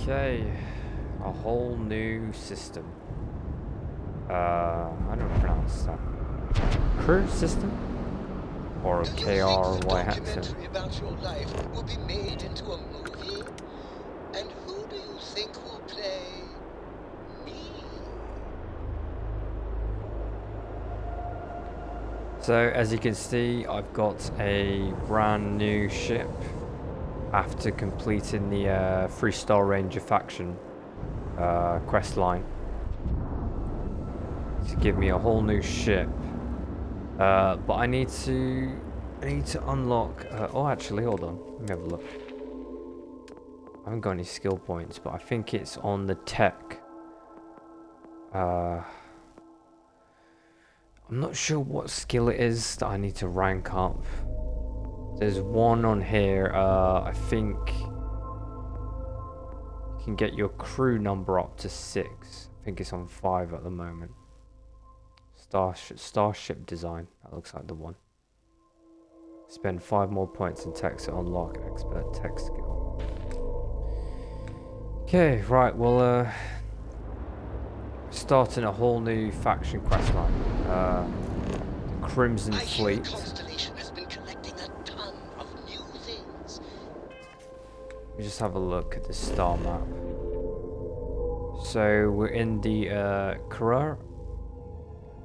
Okay, a whole new system. I don't pronounce that. Crew system? Or KRY accent. About your life will be made into a movie? And who do you think will play me? So as you can see, I've got a brand new ship after completing the 3-star Ranger faction quest line. To give me a whole new ship. But I need to unlock. Oh, actually, hold on. Let me have a look. I haven't got any skill points, but I think it's on the tech. I'm not sure what skill it is that I need to rank up. There's one on here. I think you can get your crew number up to 6. I think it's on 5 at the moment. Starship design, that looks like the one. Spend 5 more points in tech to unlock expert tech skill. Okay, right, well, starting a whole new faction quest line. Crimson Fleet. Constellation has been collecting a ton of new things. Let me just have a look at the star map. So we're in the Kryx.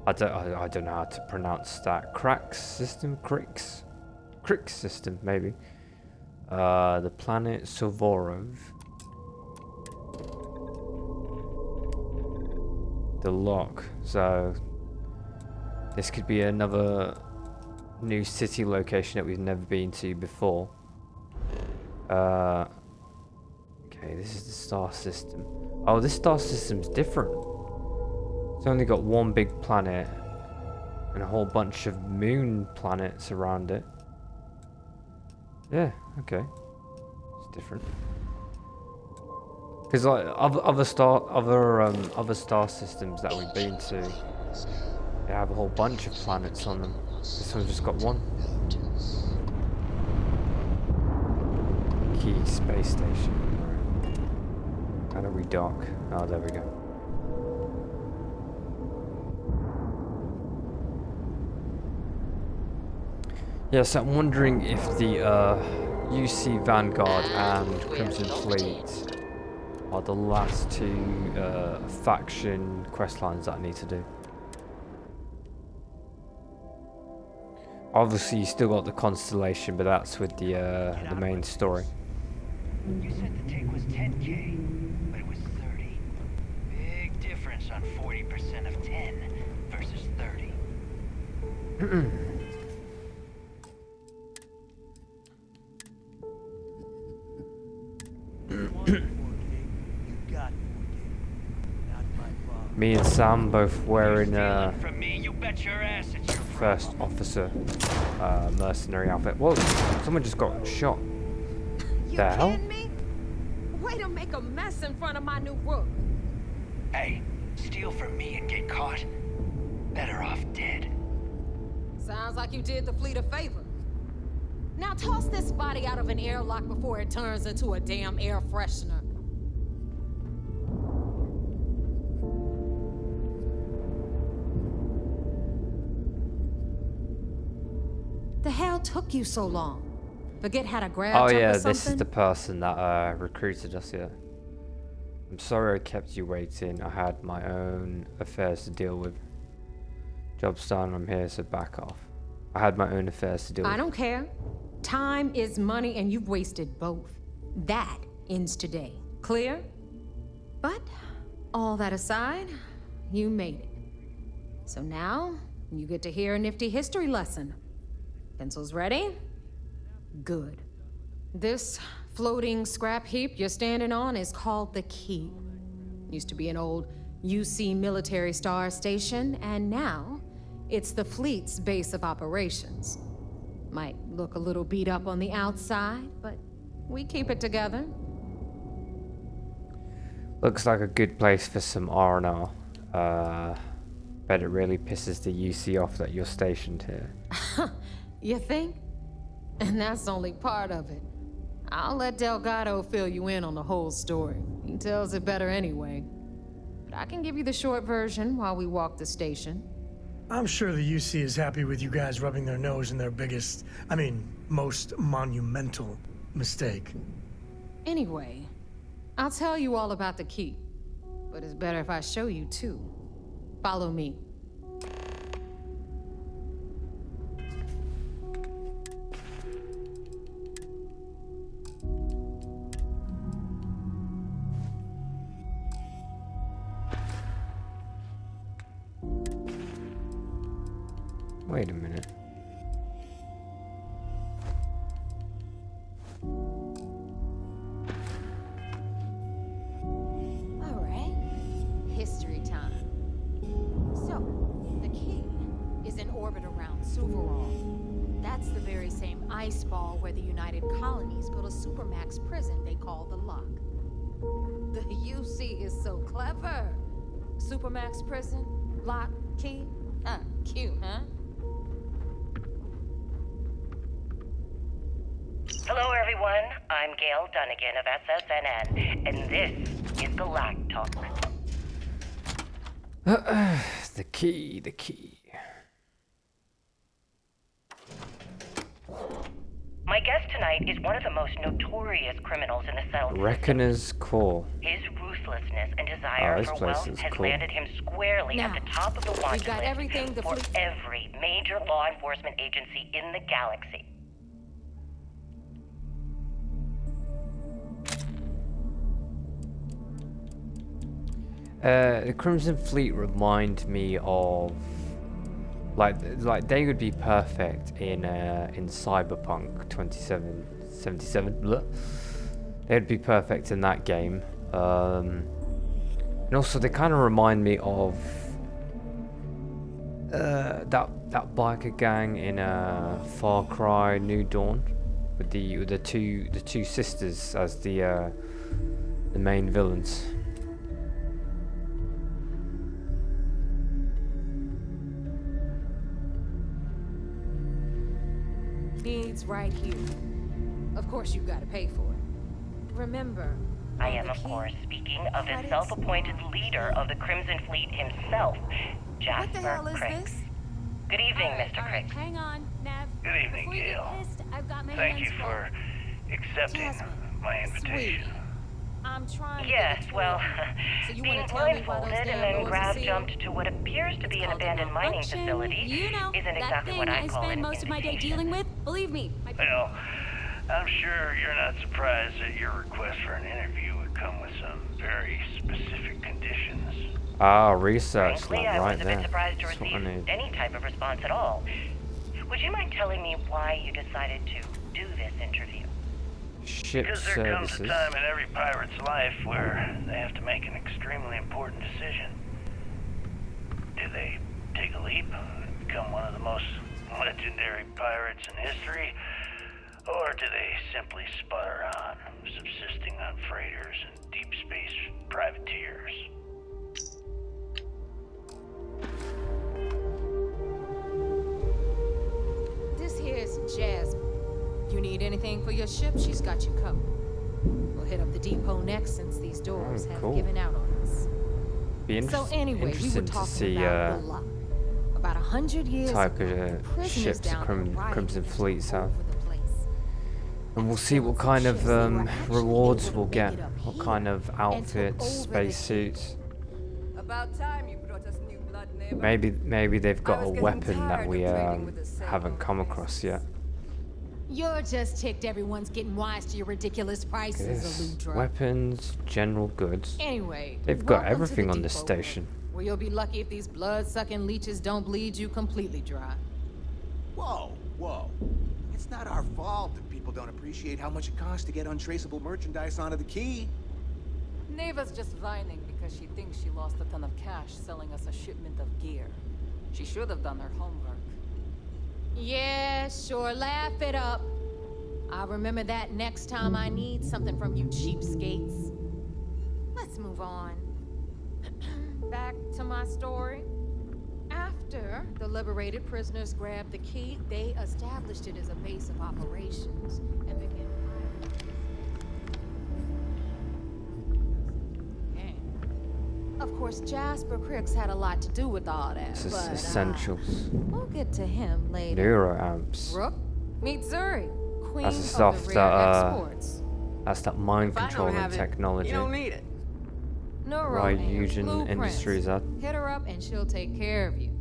I don't know how to pronounce that. Kryx system? Kryx system, maybe. The planet Suvorov. The lock. So this could be another new city location that we've never been to before. Okay, this is the star system. Oh, this star system's different. It's only got one big planet and a whole bunch of moon planets around it. Yeah, okay. It's different. Because like other star systems that we've been to, they have a whole bunch of planets on them. This one's just got one. Key space station. Right. How do we dock? Oh, there we go. Yes, I'm wondering if the UC Vanguard and Crimson Fleet are the last 2 faction quest lines that I need to do. Obviously, you still got the Constellation, but that's with the main story. You said the take was 10K, but it was 30. Big difference on 40% of 10 versus 30. Me and Sam both wearing From me, you bet your ass it's your first officer mercenary outfit. Whoa, someone just got shot. You The hell? kidding me? Way to make a mess in front of my new Rook. Hey, steal from me and get caught. Better off dead. Sounds like you did the fleet a favor. Now toss this body out of an airlock before it turns into a damn air freshener. The hell took you so long? Forget how to grab Oh jump yeah, or this is something? the person that recruited us here. I'm sorry I kept you waiting. I had my own affairs to deal with. Job's done, I'm here, so back off. I had my own affairs to deal with. I don't care. Time is money and you've wasted both. That ends today. Clear? But all that aside, you made it. So now you get to hear a nifty history lesson. Pencils ready? Good. This floating scrap heap you're standing on is called the Keep. Used to be an old UC military star station, and now it's the fleet's base of operations. Might look a little beat up on the outside, but we keep it together. Looks like a good place for some R&R. Bet it really pisses the UC off that you're stationed here. You think? And that's only part of it. I'll let Delgado fill you in on the whole story. He tells it better anyway. But I can give you the short version while we walk the station. I'm sure the UC is happy with you guys rubbing their nose in their most monumental mistake. Anyway, I'll tell you all about the key. But it's better if I show you too. Follow me. Wait a minute. All right. History time. So, the key is in orbit around Suvorov. That's the very same ice ball where the United Colonies built a supermax prison they call the Lock. The UC is so clever. Supermax prison, lock, key. Cute, huh? Hello, everyone. I'm Gail Dunnigan of SSNN, and this is Galactalk. The key, the key. My guest tonight is one of the most notorious criminals in the settled Reckoner's Call. His ruthlessness and desire this for place wealth is has cool. landed him squarely Now, at the top of the wanted we've got list everything the for fleet- every major law enforcement agency in the galaxy. The Crimson Fleet remind me of like they would be perfect in Cyberpunk 2077. Bleh. They'd be perfect in that game. And also they kind of remind me of that biker gang in Far Cry New Dawn with the two sisters as the main villains. Needs right here. Of course you've got to pay for it. Remember, I on am, the of key, course, speaking of the credits- self-appointed leader of the Crimson Fleet himself, Jasper What the hell is Kryx. this? Good evening, Mr. Kryx. Hang on, Nav. Good evening, Before you get Gail. pissed, I've got my Thank hands you full. for accepting Jasmine, my invitation. sweetie. I'm trying to Yes, get a well, tour. So you being wanna tell me why those blindfolded and damn then doors are grab sealed? jumped to what appears to be an Called a abandoned mining malfunction. facility You know, isn't that exactly thing what I I call spend an most of my day indication. dealing with. Believe me, Well, I'm sure you're not surprised that your request for an interview would come with some very specific conditions. Research Frankly, lab I right was a there. bit surprised to That's what I receive need. any type of response at all. Would you mind telling me why you decided to do this interview? Ship Because there comes a services. time in every pirate's life where they have to make an extremely important decision. Do they take a leap and become one of the most legendary pirates in history? Or do they simply sputter on, subsisting on freighters and deep space privateers? This here's Jasmine. You need anything for your ship, she's got you covered. We'll hit up the depot next since these doors have cool. given out on us. Be So anyway, we were interesting to talking see about the Lock. About 100 years type ago, of prisoners ships the down there rioted Crimson all Fleets have. over the place. And we'll see what kind of rewards we'll get. What kind of outfits, spacesuits. About time you brought us new blood, neighbor. Maybe they've I got was a getting weapon that tired we of trading with the haven't come same across yet. You're just ticked everyone's getting wise to your ridiculous prices, This Aludra. weapons, general goods. Anyway, They've got welcome to everything the on this depot, station. where you'll be lucky if these blood-sucking leeches don't bleed you completely dry. Whoa, whoa. It's not our fault that people don't appreciate how much it costs to get untraceable merchandise onto the key. Neva's just whining because she thinks she lost a ton of cash selling us a shipment of gear. She should have done her homework. Yeah, sure, laugh it up. I'll remember that next time I need something from you cheapskates. Let's move on. Back to my story. After the liberated prisoners grabbed the key, they established it as a base of operations and began Of course, Jasper Kryx had a lot to do with all that, This is but essentials. we'll get to him later. Neuroamps. Rook meets Zuri, queen That's the of stuff the that rare exports. that's that mind If I don't controlling have it, technology. you don't need it. Right, Neuroamps, Eugen blueprints. Industries. Hit her up and she'll take care of you.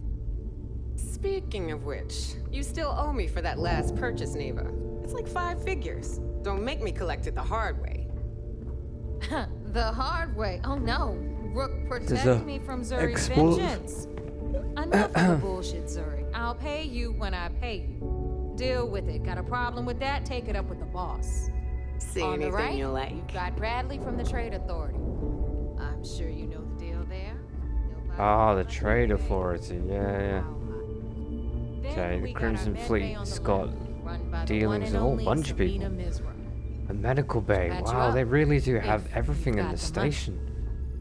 Speaking of which, you still owe me for that last purchase, Neva. It's like 5 figures. Don't make me collect it the hard way. The hard way. Oh no. Rook There's protect a me from Zuri's explode. vengeance. Enough of the bullshit, Zuri. I'll pay you when I pay you. Deal with it. Got a problem with that? Take it up with the boss. See On the anything right, you like? you've got Bradley from the Trade Authority. I'm sure you know the deal there. Ah, the Trade Authority. Yeah. Then Okay, the we got Crimson our med Fleet bay on has the got left, run by the dealings one with and a whole only bunch of people. Sabina Misra. A medical bay. Patch you Wow, up they really do if have everything you've in got the the money. station.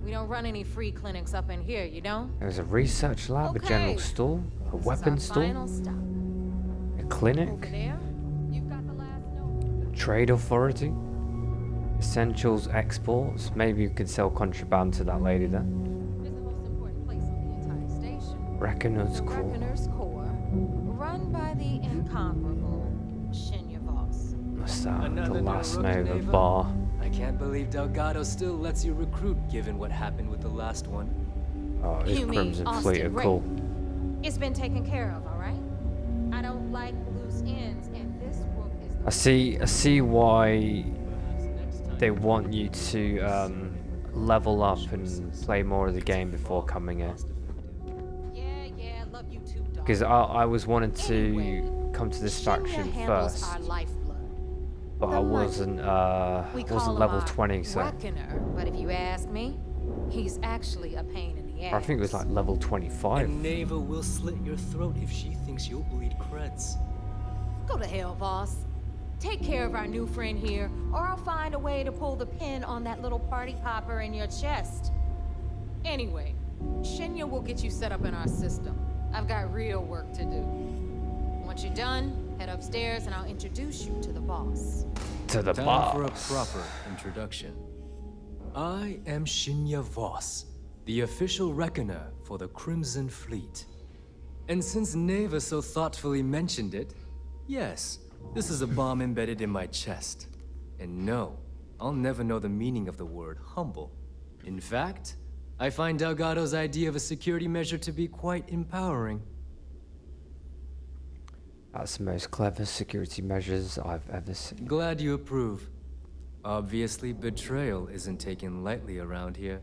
We don't run any free clinics up in here, you don't? There's a research lab, a general Okay. store, a This weapons is our store, final stop. a Over clinic, there, you've got the last note. a trade authority, essentials exports. Maybe you could sell contraband to that lady there. It's the most important place on the entire station. Reckoner's The Core. Reckoner's Core, run by the incomparable Shinya Voss. What's that? The Another new Last Rook, Nova Neva? bar. I can't believe Delgado still lets you recruit given what happened with the last one. Oh, his You mean Crimson Austin Fleet are Ray? cool. It's been taken care of, all right? I don't like loose ends, and this book is the I see why they want you to level up and play more of the game before coming in. Yeah, love you too, dog. Because I was wanting to Anyway, come to this Shinya faction handles first, our lifeblood. but I the money. wasn't We call him level our 20, so Reckoner, but if you ask me, he's actually a pain in the ass. I think it was like level 25. And Neva will slit your throat if she thinks you'll bleed creds. Go to hell, boss. Take care of our new friend here, or I'll find a way to pull the pin on that little party popper in your chest. Anyway, Shinya will get you set up in our system. I've got real work to do. Once you're done, head upstairs and I'll introduce you to the boss. To the Time boss. for a proper introduction. I am Shinya Voss, the official reckoner for the Crimson Fleet. And since Neva so thoughtfully mentioned it, yes, this is a bomb embedded in my chest. And no, I'll never know the meaning of the word humble. In fact, I find Delgado's idea of a security measure to be quite empowering. That's the most clever security measures I've ever seen. Glad you approve. Obviously, betrayal isn't taken lightly around here.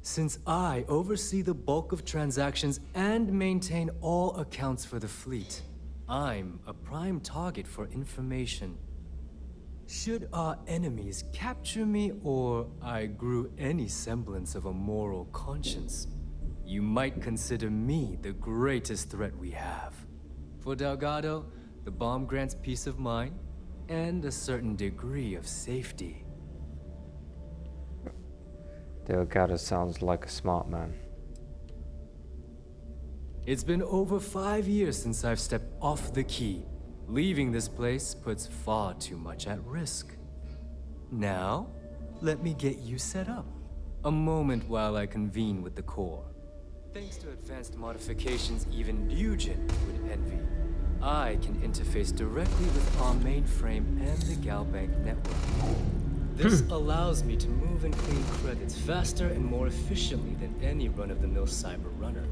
Since I oversee the bulk of transactions and maintain all accounts for the fleet, I'm a prime target for information. Should our enemies capture me or I grew any semblance of a moral conscience, you might consider me the greatest threat we have. For Delgado, the bomb grants peace of mind and a certain degree of safety. Delgado sounds like a smart man. It's been over 5 years since I've stepped off the key. Leaving this place puts far too much at risk. Now, let me get you set up. A moment while I convene with the core. Thanks to advanced modifications even Eugen would envy, I can interface directly with our mainframe and the Galbank network. This allows me to move and clean credits faster and more efficiently than any run-of-the-mill cyber runner.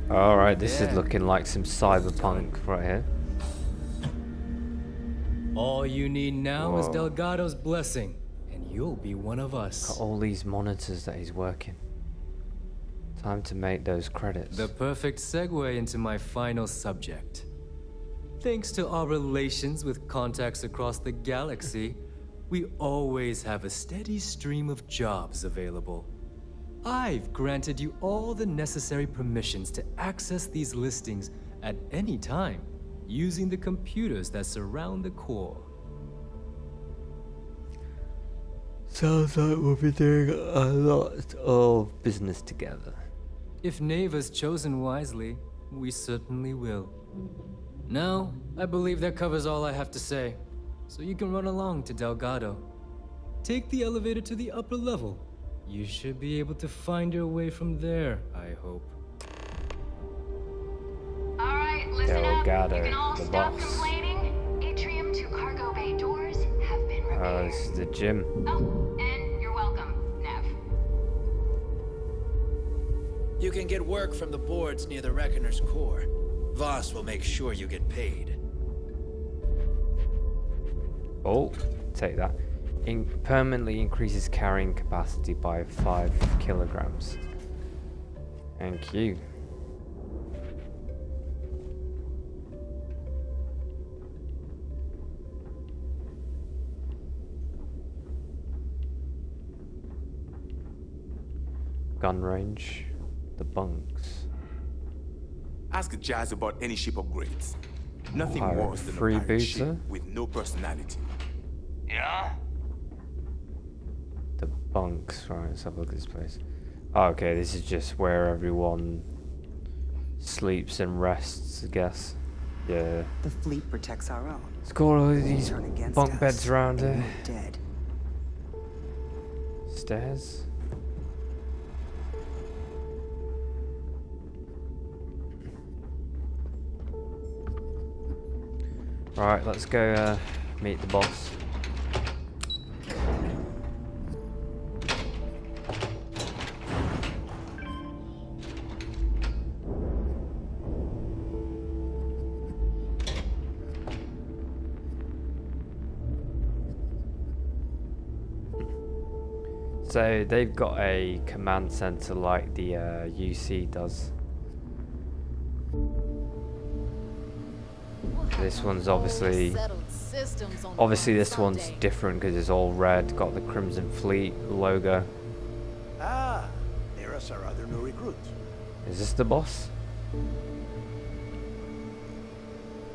Alright, this is Yeah. looking like some cyberpunk right here. All you need now is Whoa. Delgado's blessing, and you'll be one of Got us. all these monitors that he's working. Time to make those credits. The perfect segue into my final subject. Thanks to our relations with contacts across the galaxy, we always have a steady stream of jobs available. I've granted you all the necessary permissions to access these listings at any time, using the computers that surround the core. Sounds like we'll be doing a lot of business together. If Neva's chosen wisely, we certainly will. Now, I believe that covers all I have to say, so you can run along to Delgado. Take the elevator to the upper level, You should be able to find your way from there, I hope. Alright, listen up. Delgado, You can all the stop boss. complaining. Atrium to cargo bay doors have been repaired. This is the gym. Oh, and you're welcome, Nev. You can get work from the boards near the Reckoner's core. Voss will make sure you get paid. Oh, take that. Permanently increases carrying capacity by 5 kilograms. Thank you. Gun range. The bunks. Ask Jazz about any ship upgrades. Nothing Pirate worse than a pirate freebooter? ship with no personality. Yeah? The bunks. Right, let's have a look at this place. Oh, okay, this is just where everyone sleeps and rests, I guess. Yeah. The fleet protects our own. It's got all of these Turn against bunk us, beds around and here. we're dead. Stairs. Right, let's go meet the boss. So they've got a command center like the UC does. This one's obviously this one's different because it's all red, got the Crimson Fleet logo. Ah, there's our other new recruit. Is this the boss?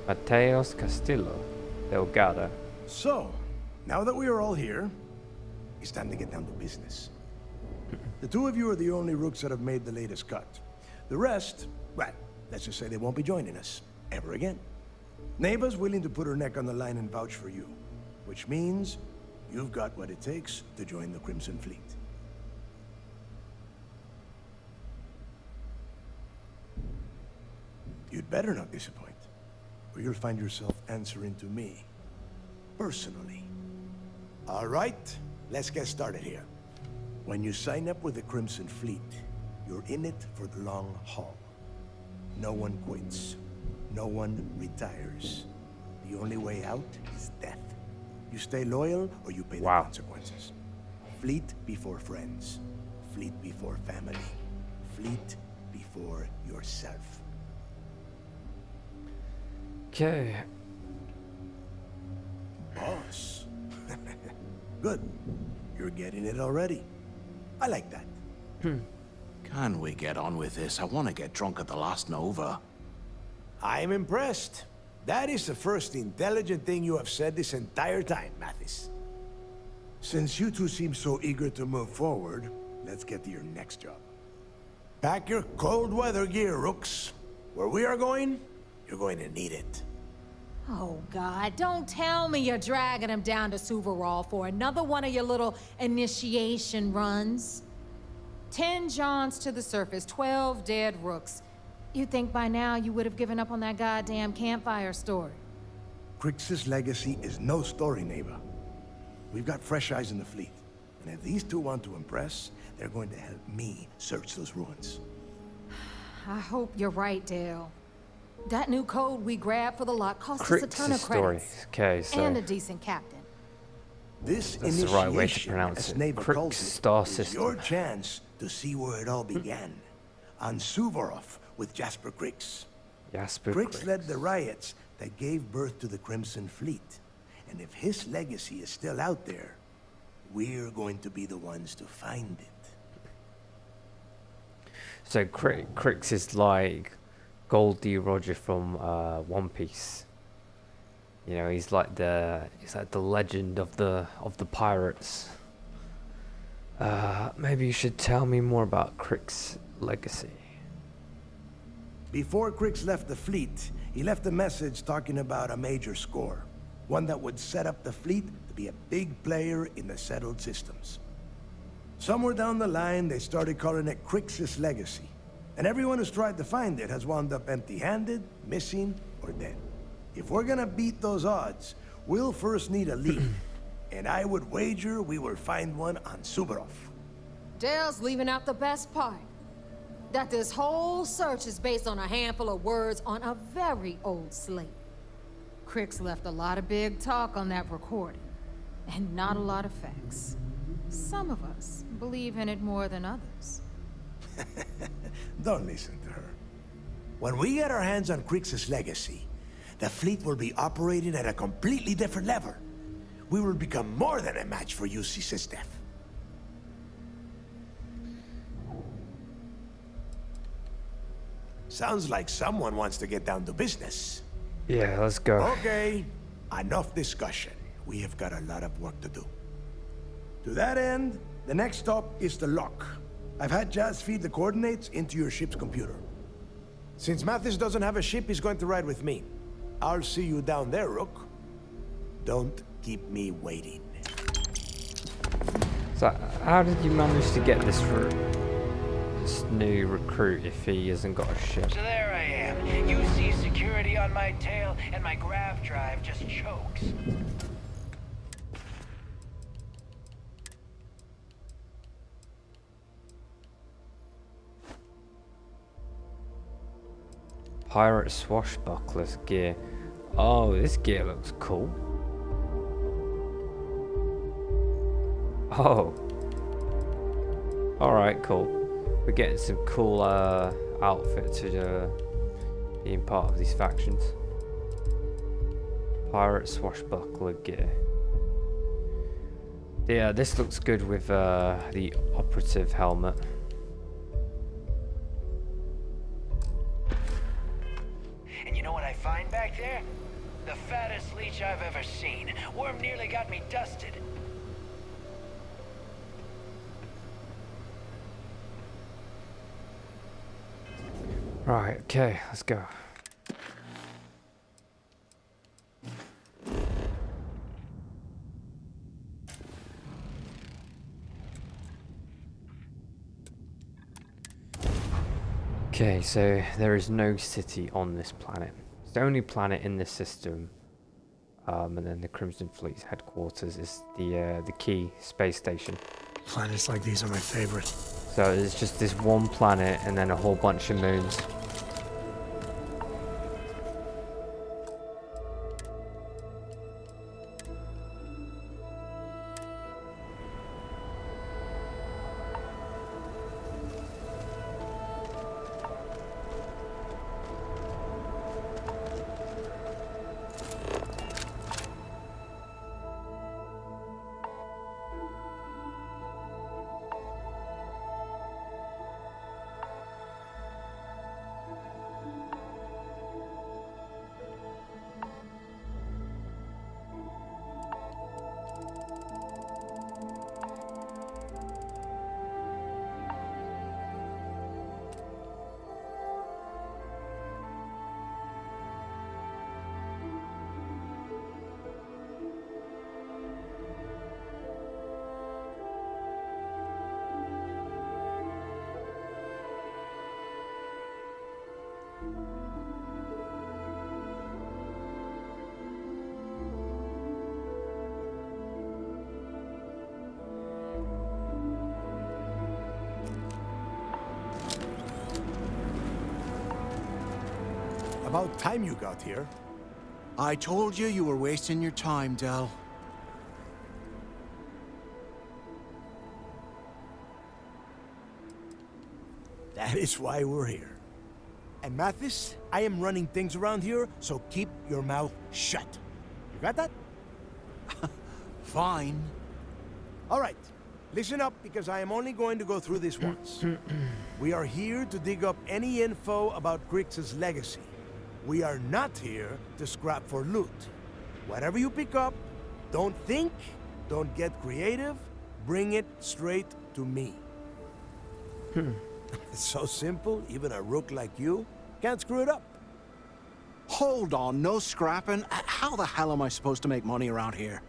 Mateos Castillo, Delgado. So, now that we are all here, it's time to get down to business. The two of you are the only Rooks that have made the latest cut. The rest, well, let's just say they won't be joining us ever again. Neva's willing to put her neck on the line and vouch for you, which means you've got what it takes to join the Crimson Fleet. You'd better not disappoint, or you'll find yourself answering to me, personally. All right, let's get started here. When you sign up with the Crimson Fleet, you're in it for the long haul. No one quits. No one retires. The only way out is death. You stay loyal or you pay the consequences. Fleet before friends. Fleet before family. Fleet before yourself. Okay. Boss. Good. You're getting it already. I like that. Can we get on with this? I want to get drunk at the last Nova. I'm impressed. That is the first intelligent thing you have said this entire time, Mathis. Since you two seem so eager to move forward, let's get to your next job. Pack your cold weather gear, Rooks. Where we are going, you're going to need it. Oh, God, don't tell me you're dragging him down to Suvorov for another one of your little initiation runs. 10 Johns to the surface, 12 dead Rooks. You'd think by now you would have given up on that goddamn campfire story. Kryx's legacy is no story, Neva. We've got fresh eyes in the fleet. And if these two want to impress, they're going to help me search those ruins. I hope you're right, Dale. That new code we grabbed for the lot cost us a ton of credits. Okay, so and a decent captain. This that's the right way to pronounce it. Kryx star system. Your chance to see where it all began. On Suvorov with Jasper Kryx. Kryx led the riots that gave birth to the Crimson Fleet. And if his legacy is still out there, we're going to be the ones to find it. So Kryx is like Goldie Roger from One Piece. You know, he's like the legend of the pirates. Maybe you should tell me more about Kryx's legacy. Before Kryx left the fleet, he left a message talking about a major score. One that would set up the fleet to be a big player in the settled systems. Somewhere down the line, they started calling it Kryx's legacy. And everyone who's tried to find it has wound up empty-handed, missing, or dead. If we're gonna beat those odds, we'll first need a lead. And I would wager we will find one on Suvorov. Dale's leaving out the best part. That this whole search is based on a handful of words on a very old slate. Kryx left a lot of big talk on that recording, and not a lot of facts. Some of us believe in it more than others. Don't listen to her. When we get our hands on Kryx's legacy, the fleet will be operating at a completely different level. We will become more than a match for UC System. Sounds like someone wants to get down to business. Yeah, let's go. Okay, enough discussion. We have got a lot of work to do. To that end, the next stop is the lock. I've had Jazz feed the coordinates into your ship's computer. Since Mathis doesn't have a ship, he's going to ride with me. I'll see you down there, Rook. Don't keep me waiting. So, how did you manage to get this route? This new recruit if he hasn't got a ship? So there I am. You see security on my tail, and my grav drive just chokes. Pirate swashbuckler's gear. Oh, this gear looks cool. Oh. Alright, cool. We're getting some cool outfits to being part of these factions. Pirate swashbuckler gear. Yeah, this looks good with the operative helmet. And you know what I find back there? The fattest leech I've ever seen. Worm nearly got me dusted. Right, okay, let's go. Okay, so there is no city on this planet. It's the only planet in this system. And then the Crimson Fleet's headquarters is the key space station. Planets like these are my favorite. So it's just this one planet and then a whole bunch of moons. About time you got here. I told you were wasting your time, Del. That is why we're here. And Mathis, I am running things around here, so keep your mouth shut. You got that? Fine. All right, listen up because I am only going to go through this once. We are here to dig up any info about Kryx's legacy. We are not here to scrap for loot. Whatever you pick up, don't think, don't get creative, bring it straight to me. It's so simple, even a rook like you can't screw it up. Hold on, no scrapping? How the hell am I supposed to make money around here?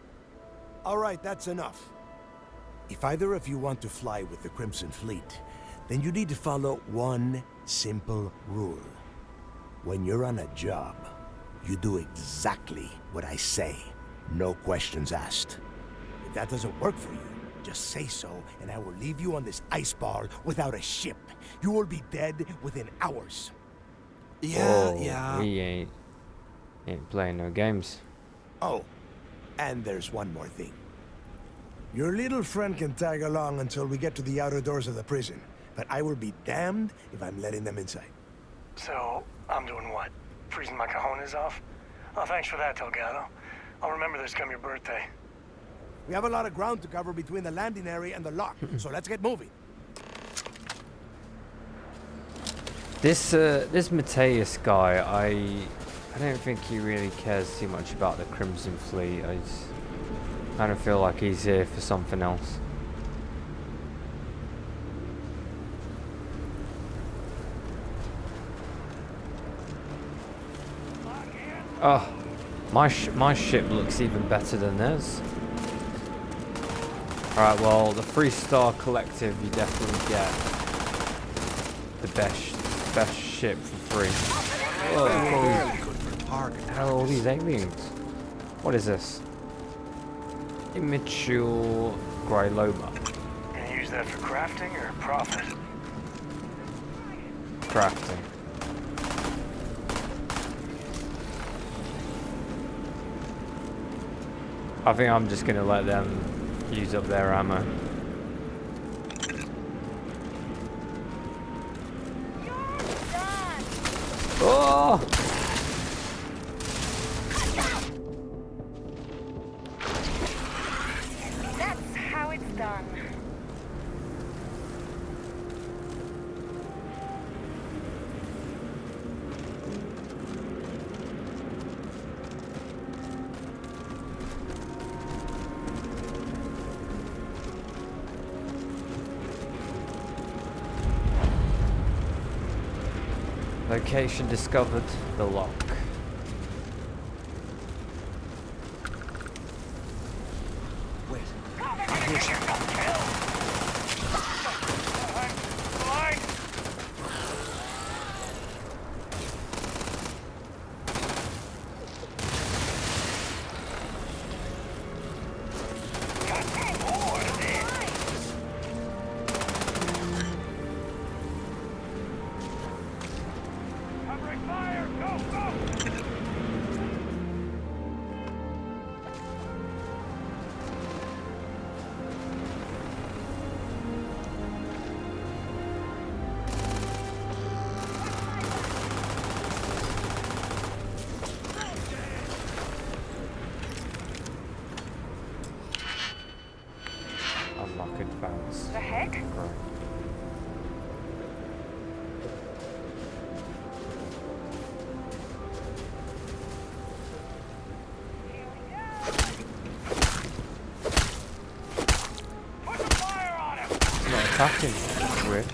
All right, that's enough. If either of you want to fly with the Crimson Fleet, then you need to follow one simple rule. When you're on a job, you do exactly what I say. No questions asked. If that doesn't work for you, just say so, and I will leave you on this ice ball without a ship. You will be dead within hours. Yeah. We ain't playing no games. Oh, and there's one more thing. Your little friend can tag along until we get to the outer doors of the prison, but I will be damned if I'm letting them inside. So, I'm doing what? Freezing my cojones off? Oh, thanks for that, Delgado. I'll remember this come your birthday. We have a lot of ground to cover between the landing area and the lock, so let's get moving. This Mathis guy, I don't think he really cares too much about the Crimson Fleet. I kind of feel like he's here for something else. Oh, my ship looks even better than theirs. Alright, well, the 3-star collective, you definitely get the best ship for free. What the hell are all these aliens? What is this? Immature Gryloma. Gonna use that for crafting or profit? Crafting. I think I'm just gonna let them use up their ammo. Oh! That's how it's done. Location discovered, the lock. Wait. Unlock advance. The heck? Right. Not attacking. That's weird.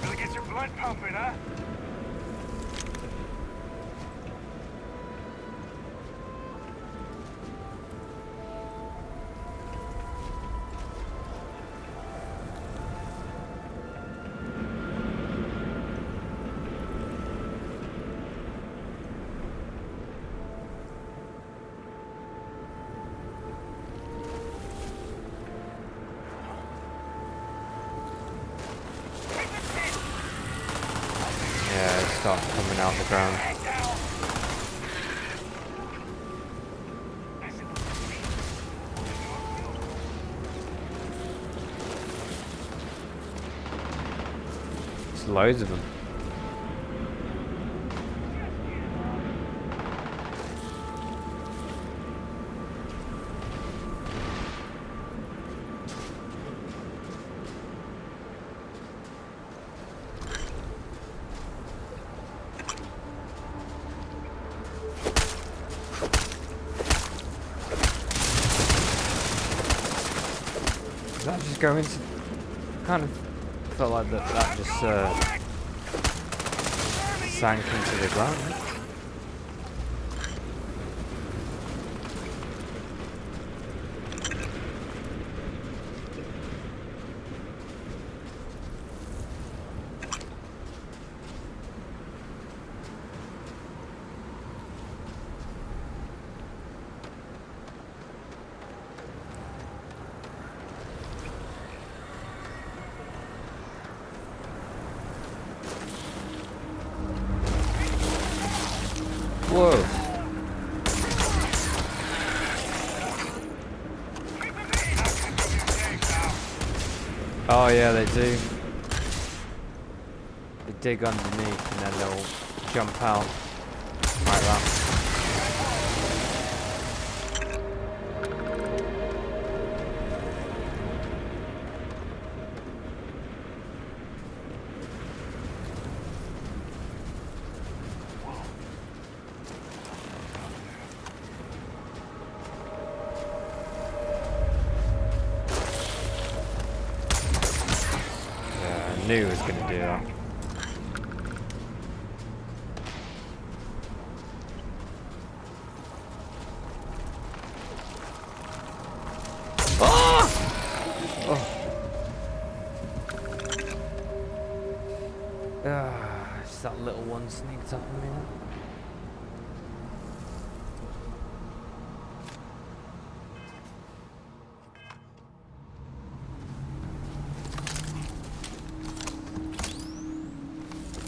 Really gets your blood pumping, huh? Yeah, it starts coming out the ground. There's loads of them. That just go into, kind of felt like that just sank into the ground. Whoa. Oh yeah, they do. They dig underneath and then they'll jump out like that. I knew it was going to do that. Just that little one sneaked up on me.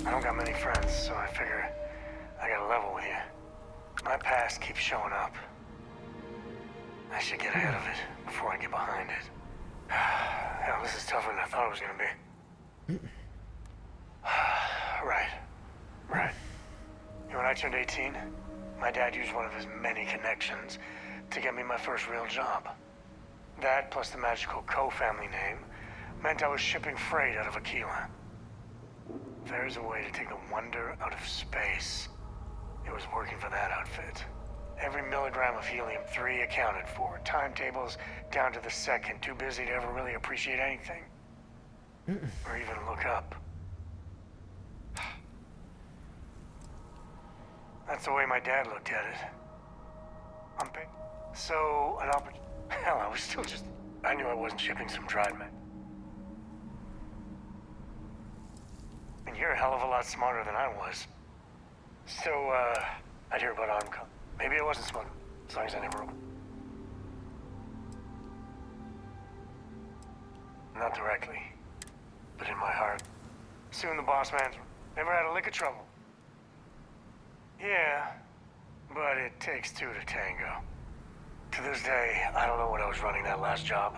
I don't got many friends, so I figure I gotta level with you. My past keeps showing up. I should get ahead of it before I get behind it. Hell, this is tougher than I thought it was gonna be. Right. You know, when I turned 18, my dad used one of his many connections to get me my first real job. That, plus the magical co-family name, meant I was shipping freight out of Aquila. There's a way to take the wonder out of space. It was working for that outfit. Every milligram of helium-3 accounted for. Timetables down to the second. Too busy to ever really appreciate anything. Or even look up. That's the way my dad looked at it. So, an opportunity. Hell, I was still just... I knew I wasn't shipping some dried men. And you're a hell of a lot smarter than I was. So, I'd hear about Armco. Maybe I wasn't smart, as long as I never... Not directly, but in my heart. Soon the boss man never had a lick of trouble. Yeah, but it takes two to tango. To this day, I don't know what I was running that last job.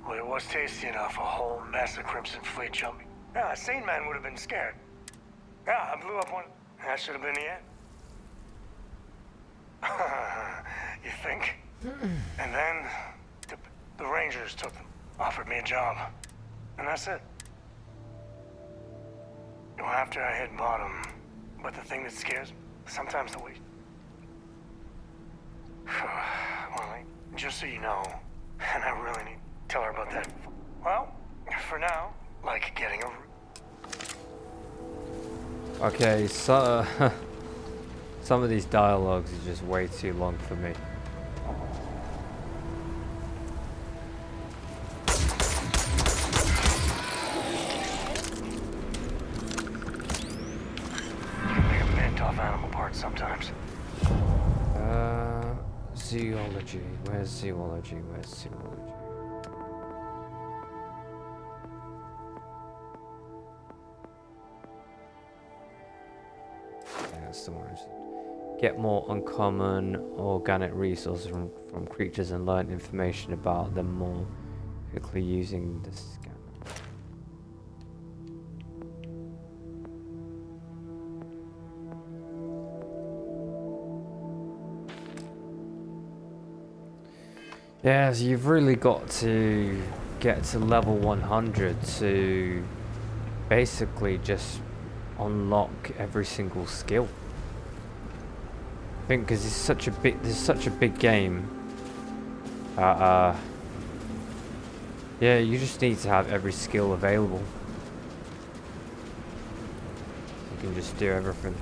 But it was tasty enough, a whole mess of Crimson Fleet jumping. Yeah, a sane man would have been scared. Yeah, I blew up one. That should have been the end. You think? And then, the Rangers took them, offered me a job. And that's it. Well, after I hit bottom, but the thing that scares me, sometimes the wait. Well, just so you know, and I really need to tell her about that. Well, for now, like getting a root. Okay, so some of these dialogues are just way too long for me. You can make a mint off animal parts sometimes. Zoology. Where's zoology? Where's zoology? That's the one. Get more uncommon organic resources from creatures and learn information about them more quickly using the scanner. Yeah, so you've really got to get to level 100 to basically just unlock every single skill. I think because it's such a big, there's such a big game. Yeah, you just need to have every skill available. You can just do everything.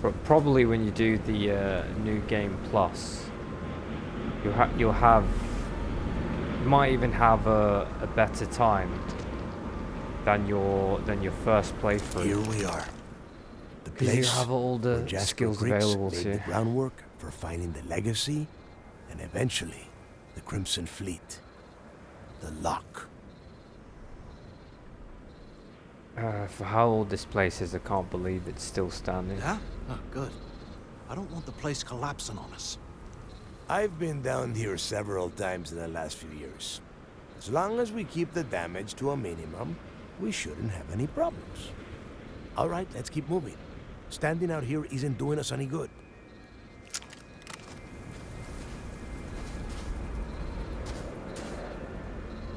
But probably when you do the new game plus, you might even have a better time than your first playthrough. Here we are. The Because you place have all the where Jasper skills Kryx available laid to the you. groundwork for finding the legacy, and eventually the Crimson Fleet. The Lock. For how old this place is, I can't believe it's still standing. Yeah? Oh, good. I don't want the place collapsing on us. I've been down here several times in the last few years. As long as we keep the damage to a minimum, we shouldn't have any problems. All right, let's keep moving. Standing out here isn't doing us any good.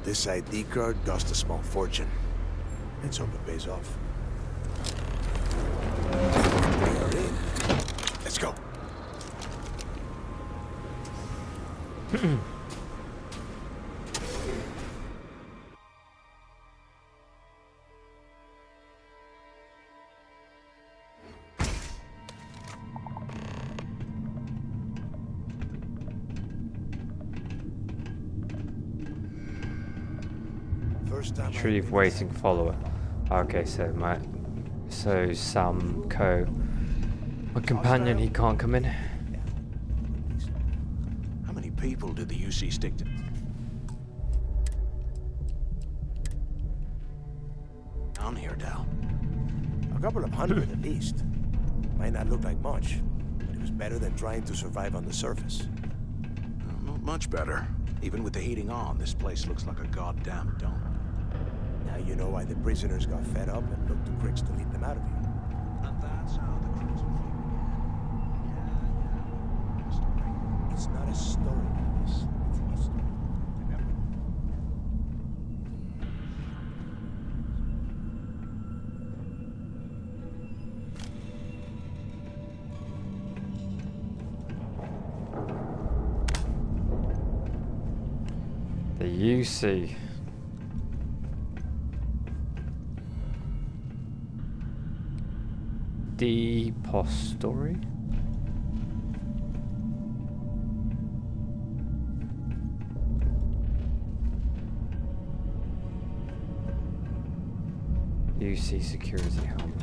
This ID card cost a small fortune. Let's hope it pays off. We're in. Let's go. Retrieve waiting follower. Okay, so Sam Co. My companion, he can't come in. How many people did the UC stick to? Down here, Dal. A couple of hundred at least. Might not look like much, but it was better than trying to survive on the surface. Not much better. Even with the heating on, this place looks like a goddamn dome. Now you know why the prisoners got fed up and looked to Kryx to lead them out of here. And that's how the crimson Yeah. It's not a story, Mathis. It's history. Remember? The UC. Depository? UC security helmet.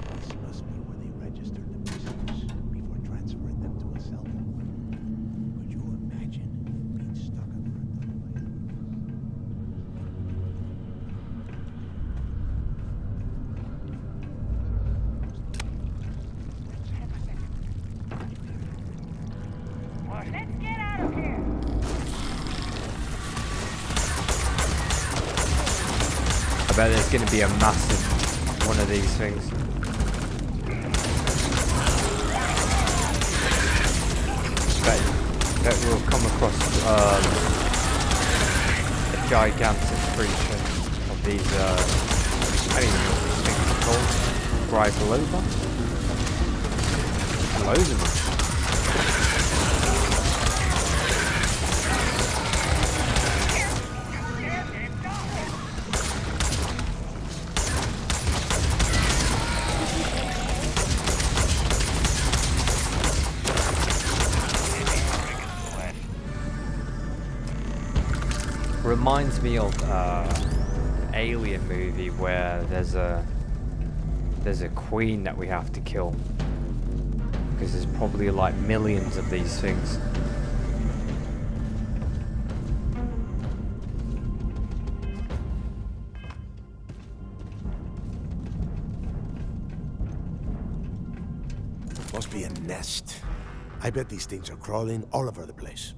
This must be where they registered the prisoners before transferring them to a cell block. Could you imagine being stuck under a Let's get out of here. I bet there's going to be a massive one of these things. Bet we'll come across a gigantic creature of these, I don't even know what these things are called. Grybeloba? Loads of them. Reminds me of Alien movie where there's a queen that we have to kill because there's probably like millions of these things. Must be a nest. I bet these things are crawling all over the place.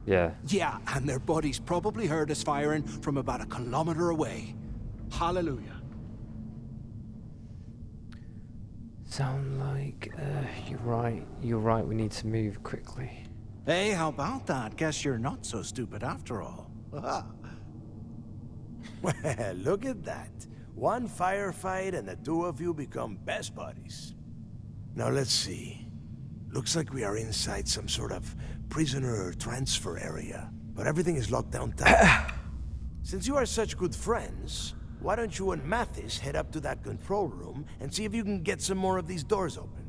Yeah. Yeah, and their buddies probably heard us firing from about a kilometer away. Hallelujah. Sound like, you're right, we need to move quickly. Hey, how about that? Guess you're not so stupid after all. Well, look at that. One firefight and the two of you become best buddies. Now let's see. Looks like we are inside some sort of prisoner transfer area, but everything is locked down tight. Since you are such good friends, why don't you and Mathis head up to that control room and see if you can get some more of these doors open?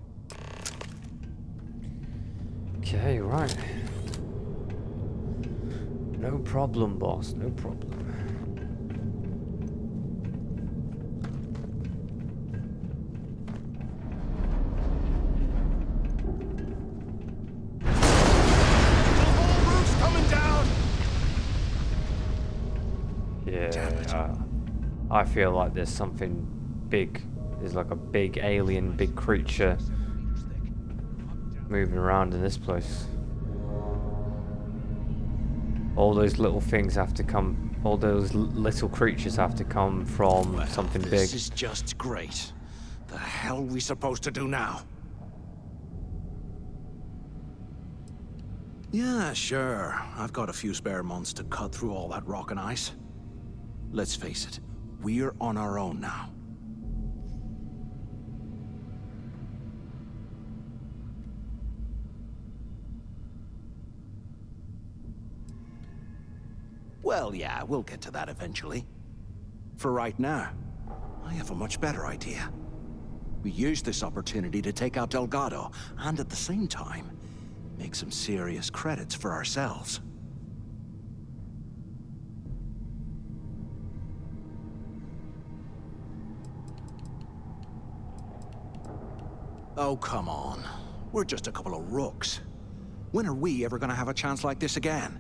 Okay, right. No problem, boss, no problem. Yeah, I feel like there's something big There's like a big alien, big creature moving around in this place. All those little things have to come, all those little creatures have to come from something big. This is just great. The hell are we supposed to do now? Yeah, sure. I've got a few spare months to cut through all that rock and ice. Let's face it, we're on our own now. Well, yeah, we'll get to that eventually. For right now, I have a much better idea. We use this opportunity to take out Delgado, and at the same time, make some serious credits for ourselves. Oh, come on. We're just a couple of rooks. When are we ever gonna have a chance like this again?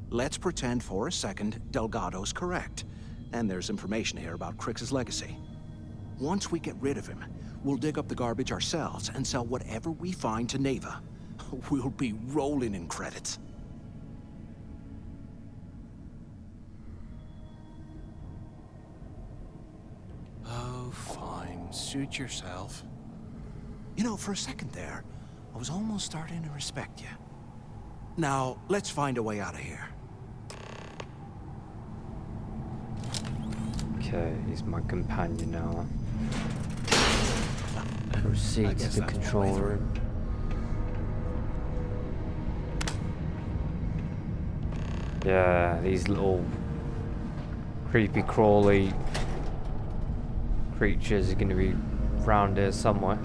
Let's pretend for a second Delgado's correct, and there's information here about Kryx's legacy. Once we get rid of him, we'll dig up the garbage ourselves and sell whatever we find to Neva. We'll be rolling in credits. Oh, fine. Suit yourself. You know, for a second there, I was almost starting to respect you. Now, let's find a way out of here. Okay, he's my companion now. Proceed to the control room. Yeah, these little creepy crawly creatures are going to be around here somewhere.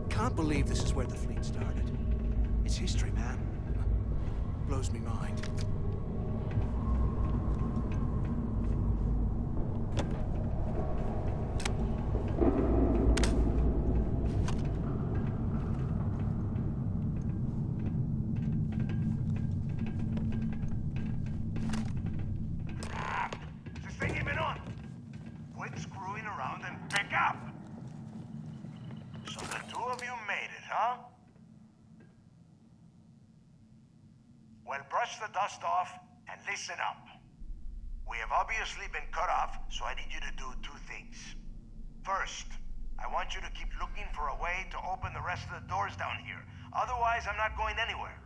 Can't believe this is where the fleet started. It's history, man. Blows me mind. This thing you've been on. Quit screwing around and pick up. So the two of you made it, huh? Well, brush the dust off and listen up. We have obviously been cut off, so I need you to do two things. First, I want you to keep looking for a way to open the rest of the doors down here. Otherwise, I'm not going anywhere.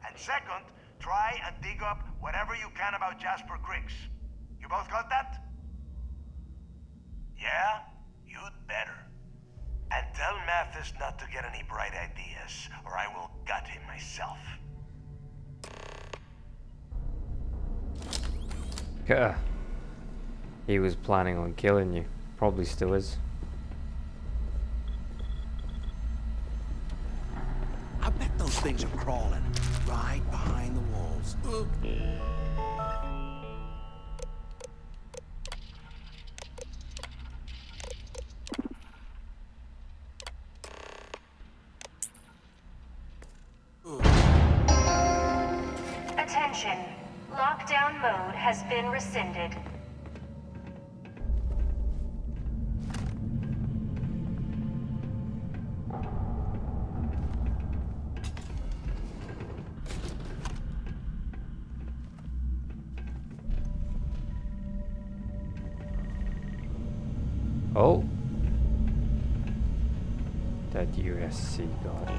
And second, try and dig up whatever you can about Jasper Kryx. You both got that? Yeah? You'd better. And tell Mathis not to get any bright ideas, or I will gut him myself. Yeah. He was planning on killing you. Probably still is. I bet those things are crawling right behind the walls. Attention. Lockdown mode has been rescinded. Oh. That USC guy.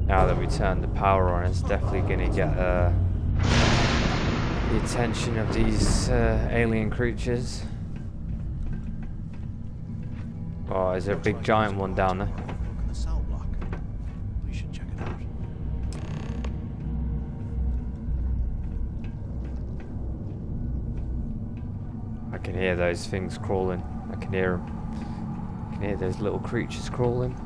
Now that we turn the power on, it's definitely gonna get the attention of these alien creatures. Oh, is there a big giant one down there? We should check it out. I can hear those things crawling. I can hear them. I can hear those little creatures crawling.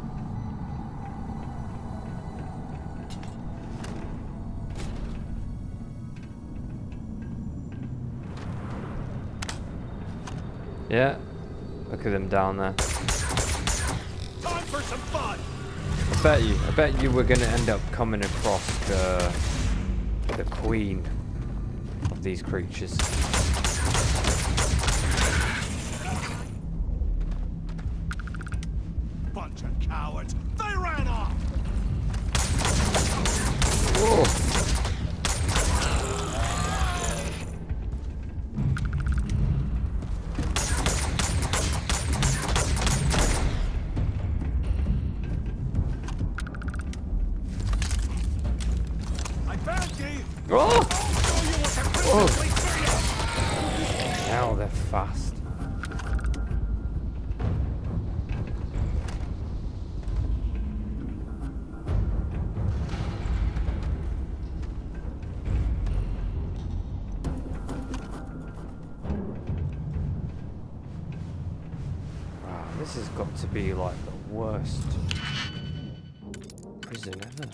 Yeah, look at them down there. Time for some fun. I bet you we're gonna end up coming across the queen of these creatures. Bunch of cowards. They ran off. Whoa. Oh! Oh! Now they're fast. Wow, this has got to be like the worst prison ever.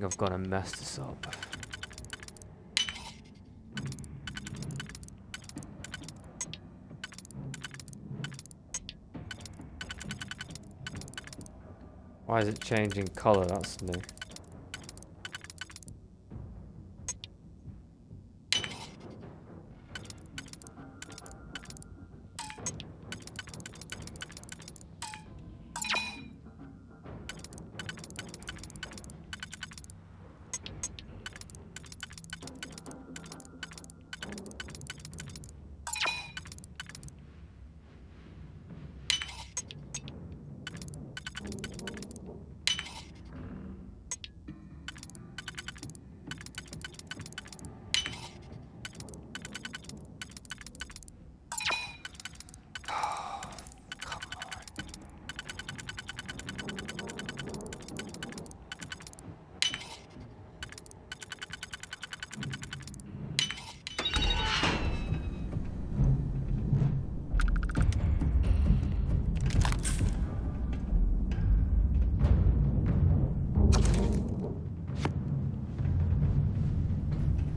I've got to mess this up. Why is it changing color? That's new.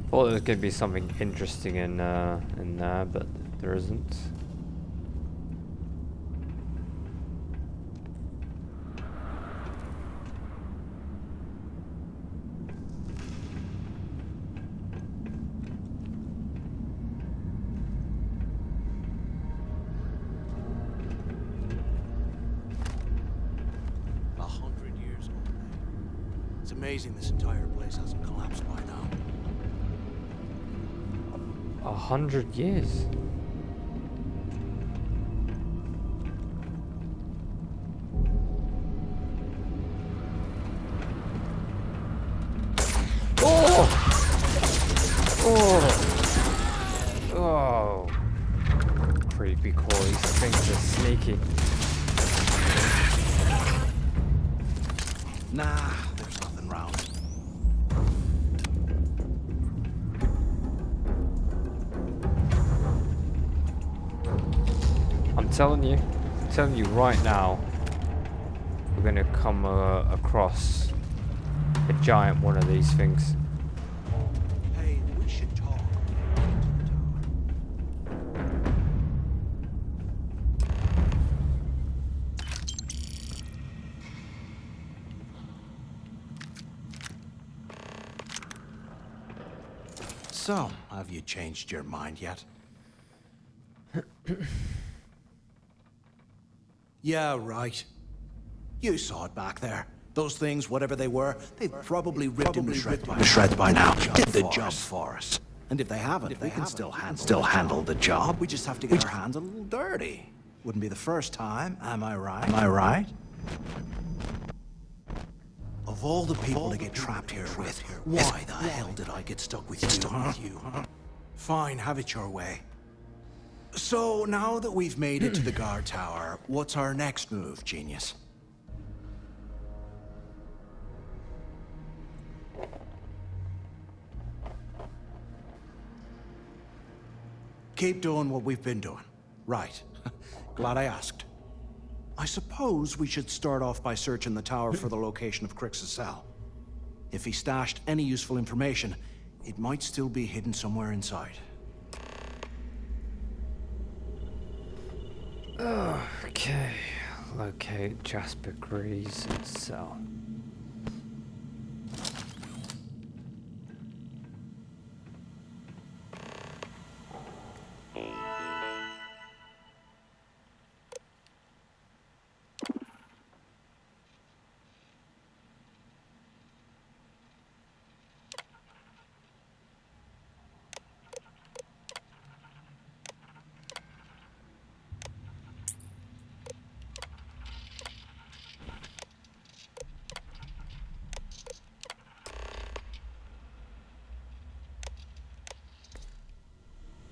Thought there was going to be something interesting in there, but there isn't. It's amazing this entire place hasn't collapsed by now. 100 years. Oh! Oh! Oh! Creepy coys. Things are sneaky. Nah, there's nothing round. I'm telling you right now, we're gonna come across a giant one of these things. Hey, we should talk. So, have you changed your mind yet? Yeah, right. You saw it back there. Those things, whatever they were, they've probably ripped into shreds by now. Did the job for us. And if they haven't, we can still handle the job. We just have to get our hands a little dirty. Wouldn't be the first time, am I right? Am I right? Of all the people to get trapped here with, why the hell did I get stuck with you, huh? Fine, have it your way. So, now that we've made it to the guard tower, what's our next move, genius? Keep doing what we've been doing. Right. Glad I asked. I suppose we should start off by searching the tower for the location of Kryx's cell. If he stashed any useful information, it might still be hidden somewhere inside. Okay. Locate Jasper Greasy's cell.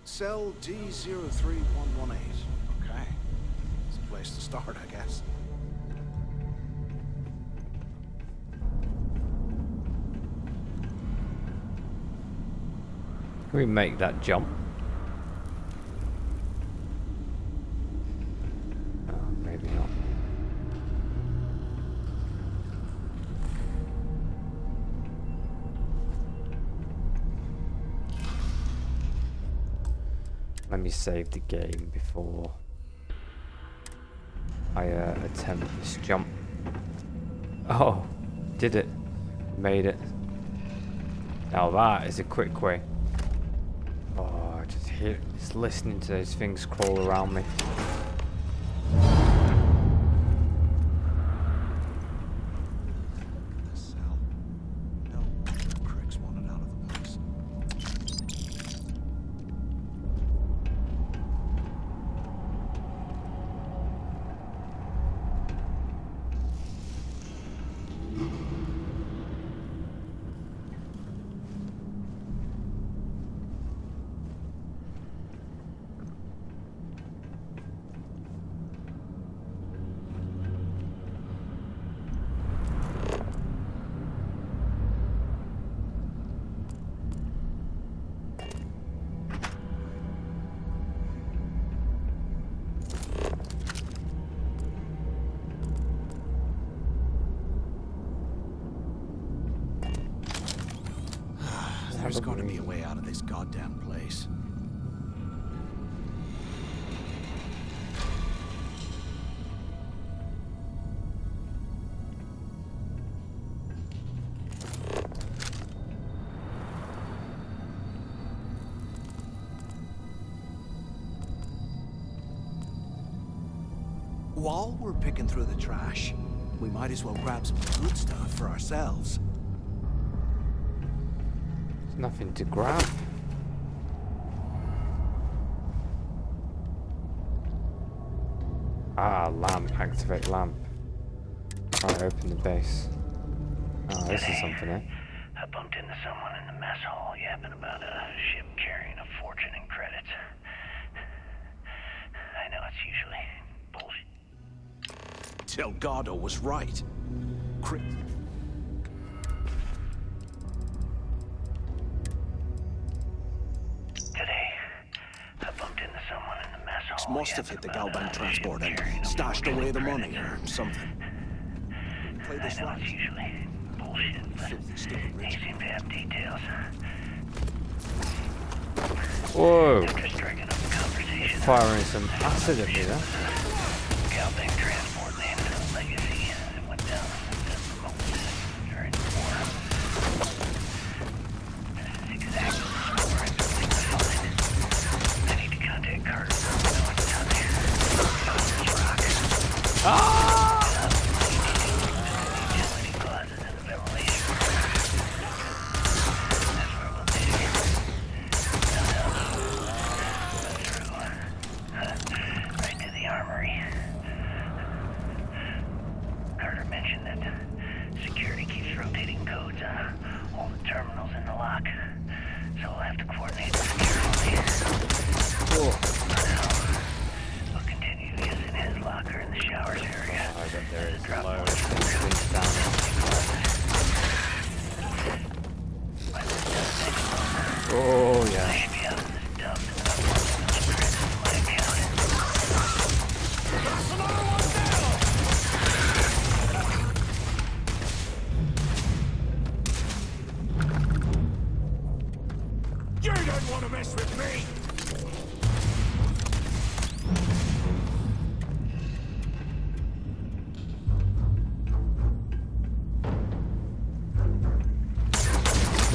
Cell D03118. Okay. It's a place to start, I guess. Can we make that jump? Oh, maybe not. Let me save the game before I attempt this jump. Oh, did it. Made it. Now that is a quick way. Oh, just listening to those things crawl around me. There's got to be a way out of this goddamn place. While we're picking through the trash, we might as well grab some good stuff for ourselves. Nothing to grab. Ah, lamp. Activate lamp. Try to open the base. Oh, this is something, eh? I bumped into someone in the mess hall yapping about a ship carrying a fortune in credits. I know it's usually bullshit. Delgado was right. Must have hit the Galbank transport and stashed away the money or something. Play this right. It's usually bullshit, but they seem to have details. Whoa! After striking up a conversation, Firing some acid at me there. Galbank transport named Legacy that went down during the war. This is exactly the score I think I find. I need to contact Carter. Right to the armory. Carter mentioned that security keeps rotating codes on all the terminals in the lock, so we'll have to coordinate this carefully. Cool. We'll continue using his locker in the showers area. I bet there is a load of things down there. Oh, yeah. mess with me!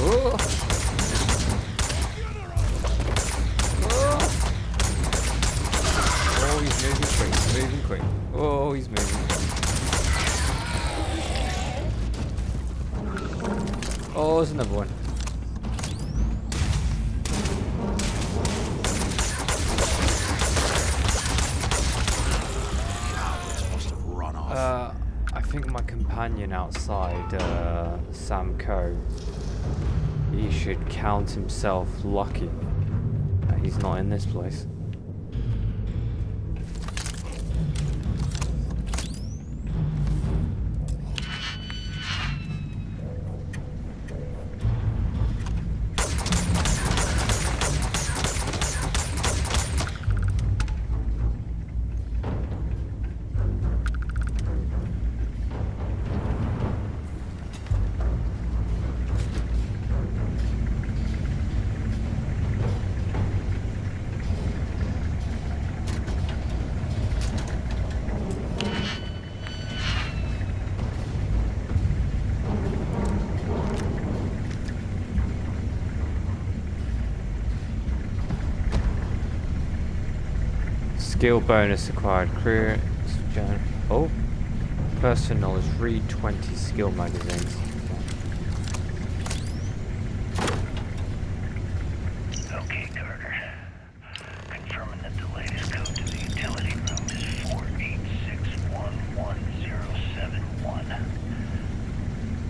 Oh. Oh, he's moving quick, Oh, he's moving. Oh, there's another one. I think my companion outside, Sam Coe, he should count himself lucky that he's not in this place. Skill bonus acquired. Kryx. Oh, personal knowledge. Read 20 skill magazines. Okay, Carter. Confirming that the latest code to the utility room is 486111071.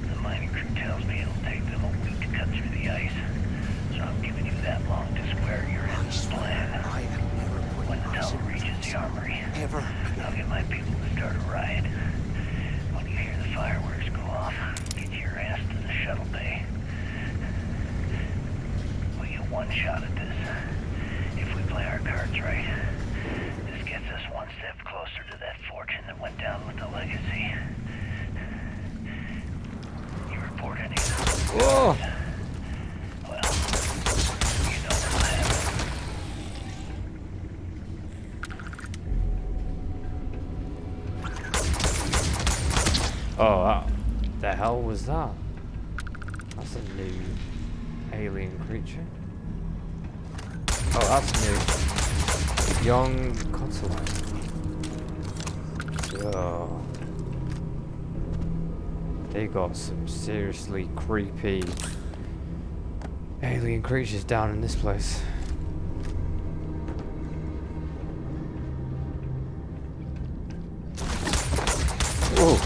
The mining crew tells me it'll take them a week to cut through the ice, so I'm giving you that long to square your end plan. When the tunnel reaches the armory, I'll get my people to start a riot. When you hear the fireworks go off, get your ass to the shuttle bay. We get one shot at this. If we play our cards right, this gets us one step closer to that fortune that went down with the legacy. You report any of those? Whoa! Well, you know what'll happen. Oh, the hell was that? That's a new alien creature. Oh, that's new. Young Cottonite. Oh. They got some seriously creepy alien creatures down in this place. Whoa.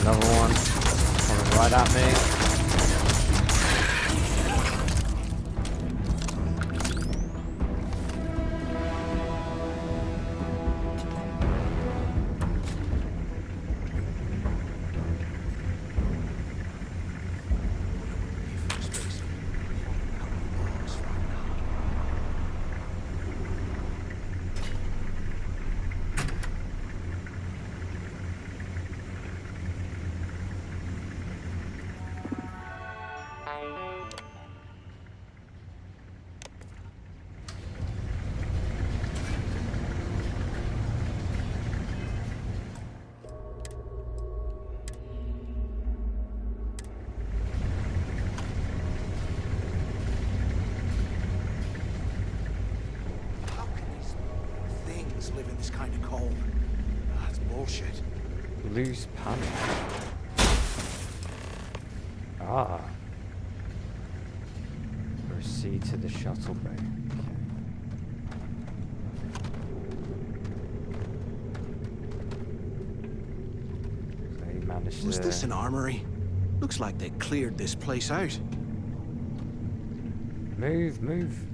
Another one coming right at me. Live in this kind of cold. That's bullshit. Loose panic. Ah. Proceed to the shuttle bay. Okay. So he managed Was to... this an armory? Looks like they cleared this place out. Move, move.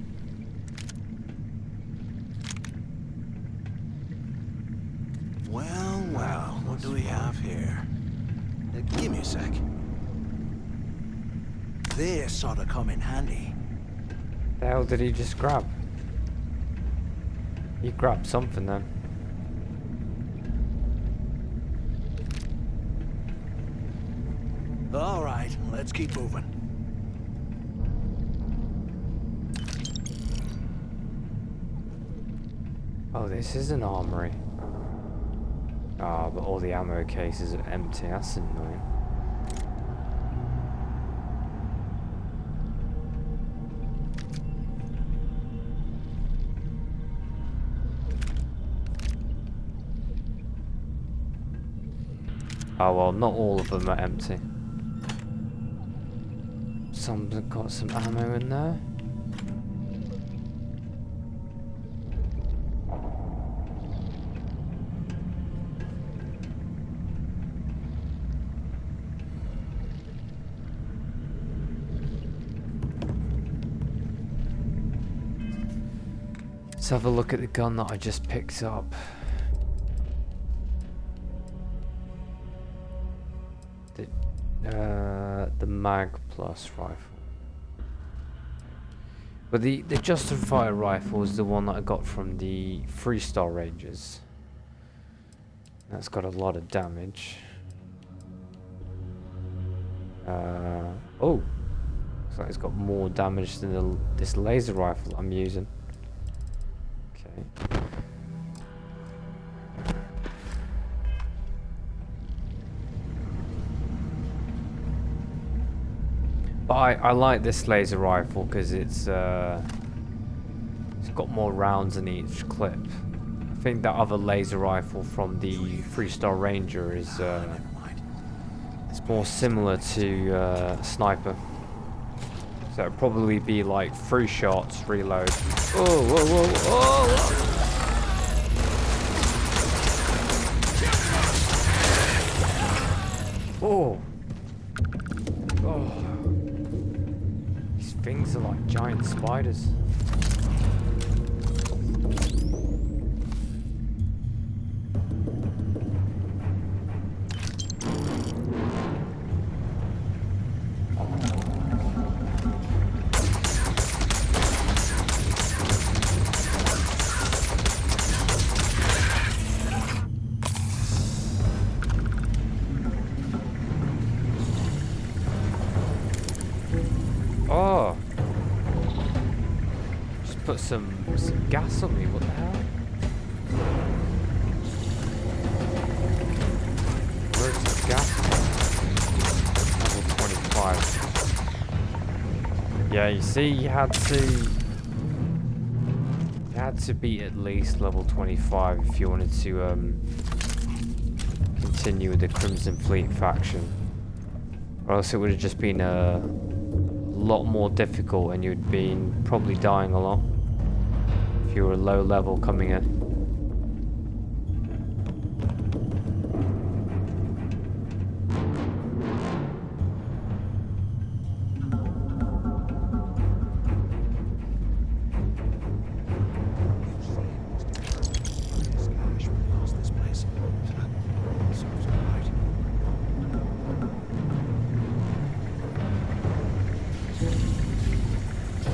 Well, Well, what do we have here? Give me a sec. This ought to come in handy. The hell did he just grab? He grabbed something then. All right, let's keep moving. Oh, this is an armory. Ah, but all the ammo cases are empty. That's annoying. Oh well, not all of them are empty. Some have got some ammo in there. Let's have a look at the gun that I just picked up. The Mag Plus rifle. But the Justifier rifle is the one that I got from the 3-star Rangers. That's got a lot of damage. Oh, looks like it's got more damage than this laser rifle I'm using. Okay. But I like this laser rifle because it's got more rounds in each clip. I think that other laser rifle from the 3-star Ranger is more similar to sniper. So it'd probably be like 3 shots, reload. Oh, whoa, whoa, oh! Oh! Oh! These things are like giant spiders. Oh! Just put some gas on me, what the hell? Where's the gas? Level 25. Yeah, you see, you had to be at least level 25 if you wanted to continue with the Crimson Fleet faction. Or else it would have just been a lot more difficult and you'd been probably dying a lot if you were low level coming in.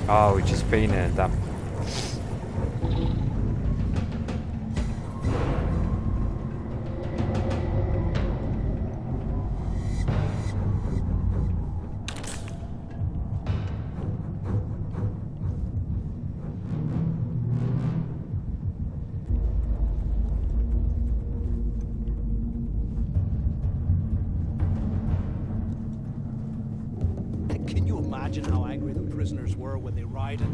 Oh, we've just been in that. Can you imagine how angry the prisoners were when they rioted?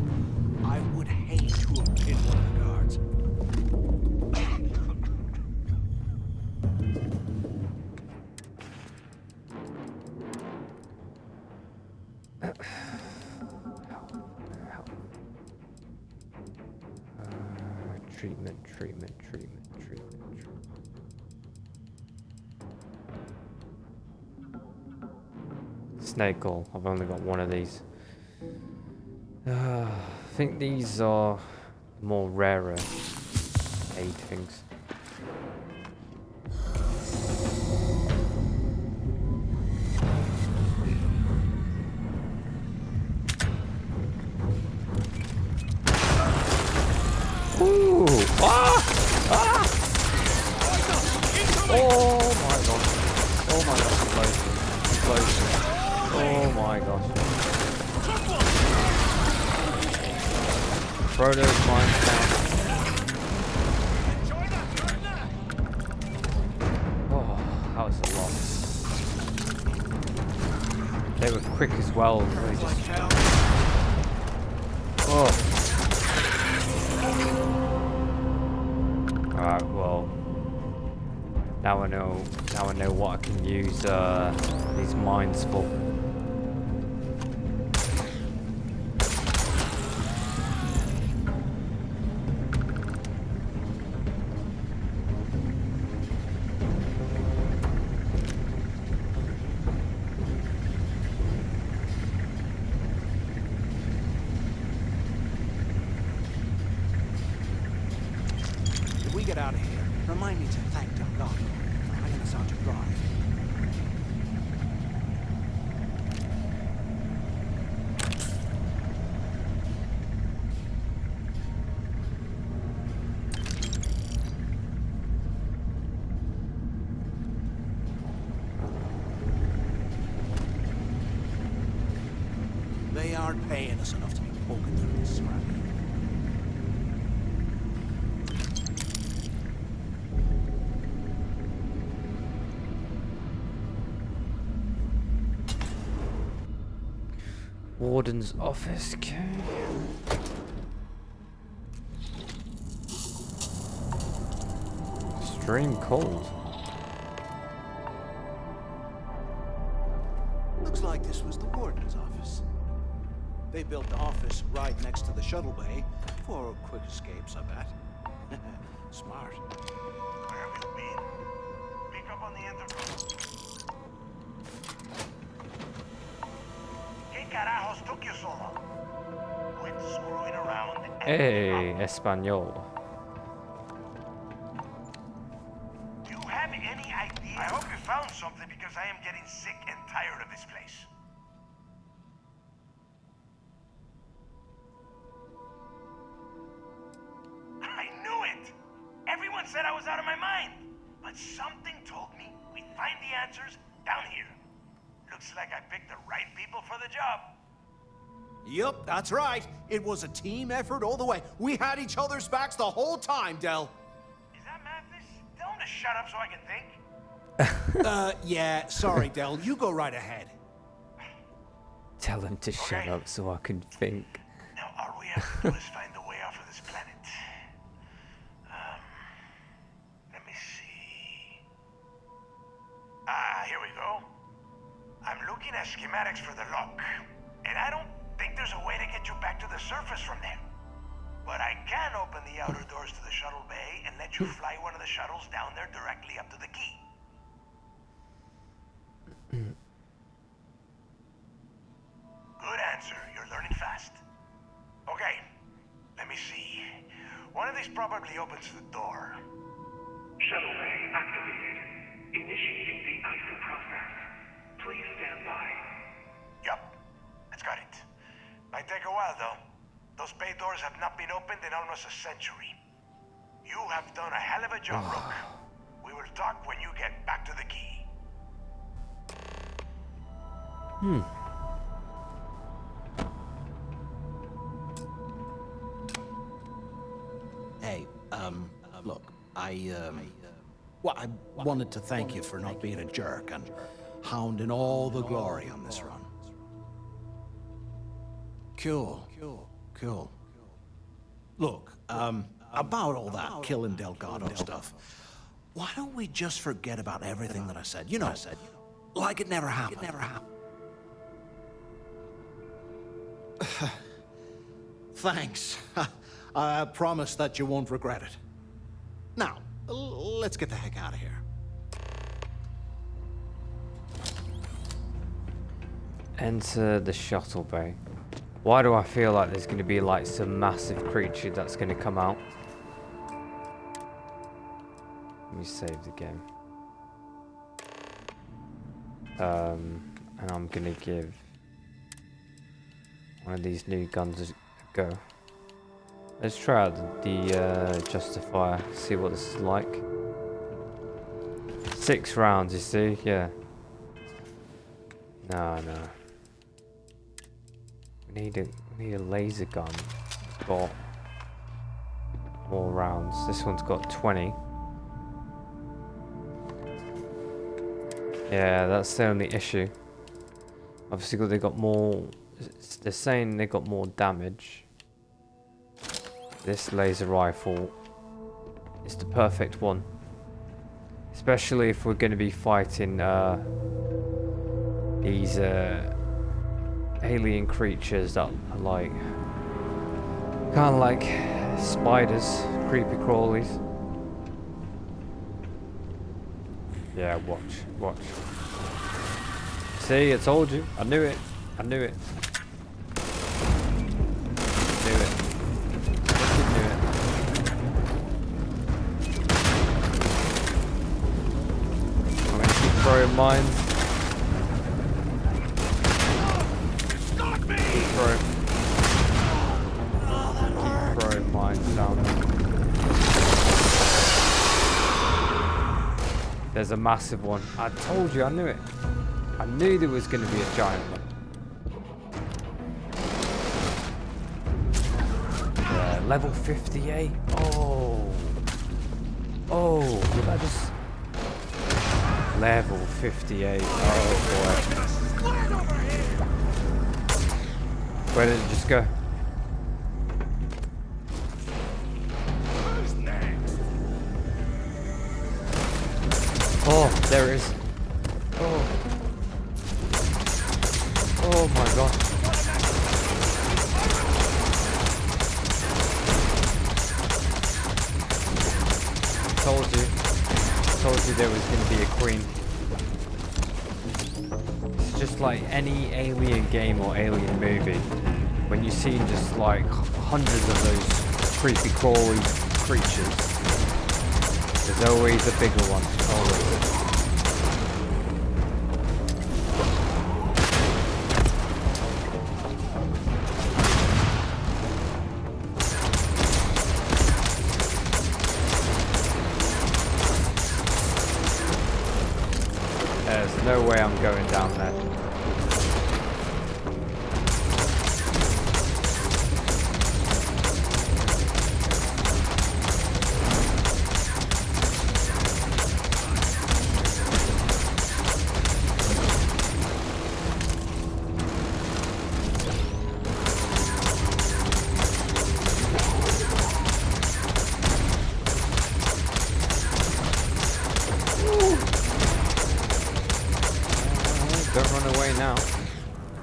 I would hate to have been one of the guards. Treatment. Snake oil. I've only got one of these. I think these are more rarer aid things. Ooh! Ah! Ah! Oh my god! Oh my god! Explosion! Explosion! Oh my gosh! Throw those mines down. Oh, that was a lot. They were quick as well. They just... Oh. Alright, well. Now I know what I can use these mines for. If we get out of here, remind me to thank Delgado for hanging us out to dry. They aren't paying us enough to be poking through this scrap. Warden's office, okay. Extreme cold. Looks like this was the warden's office. They built the office right next to the shuttle bay for quick escapes, I bet. Smart. Where have you been? Pick up on the intercom. ¿Qué carajos took you so long? Quit screwing around and Hey, Espanol. Do you have any idea? I hope you found something because I am getting sick and tired of this place. I knew it! Everyone said I was out of my mind. But something told me we'd find the answers down here. Looks like I picked the right people for the job. Yup, that's right. It was a team effort all the way. We had each other's backs the whole time, Del. Is that Mathis? Tell him to shut up so I can think. Yeah, sorry, Del. You go right ahead. Tell him to shut up so I can think. Now, all we have to do is find the way off of this planet. Let me see. Ah, here we go. I'm looking at schematics for the lock, and I don't think there's a way to get you back to the surface from there. But I can open the outer doors to the shuttle bay and let you fly one of the shuttles down there directly up to the key. Good answer. You're learning fast. Okay, let me see. One of these probably opens the door. Shuttle bay activated. Initiating the ISO process. Please stand by. Yup, that's got it. Might take a while though. Those bay doors have not been opened in almost a century. You have done a hell of a job, Rook. We will talk when you get back to the key. Hey, look, I wanted to thank you for not being a jerk and hounding all the glory on this run. Cool. Look, about all that killing Delgado stuff, why don't we just forget about everything that I said? You know, like it never happened. Thanks. I promise that you won't regret it. Now, let's get the heck out of here. Enter the shuttle bay. Why do I feel like there's going to be like some massive creature that's going to come out? Let me save the game. And I'm going to give one of these new guns a go. Let's try out the justifier, see what this is like. 6 rounds, you see? Yeah. No. We need a laser gun. It's got more rounds. This one's got 20. Yeah, that's the only issue. Obviously, they got more. They're saying they got more damage. This laser rifle is the perfect one, especially if we're going to be fighting these alien creatures that are like kind of like spiders, creepy crawlies. Yeah, watch. See, I told you. I knew it. I knew it. I'm gonna keep throwing mines. Keep throwing mines down there. There's a massive one. I told you, I knew it. I knew there was going to be a giant one. Yeah, level 58. Oh, did I just... Level 58. Oh, boy. Where did it just go? Oh, there it is. Oh my god. Told you there was going to be a queen. It's just like any alien game or alien movie. When you see just like hundreds of those creepy crawly creatures, there's always a bigger one. Always. There's no way I'm going down there. Don't run away now.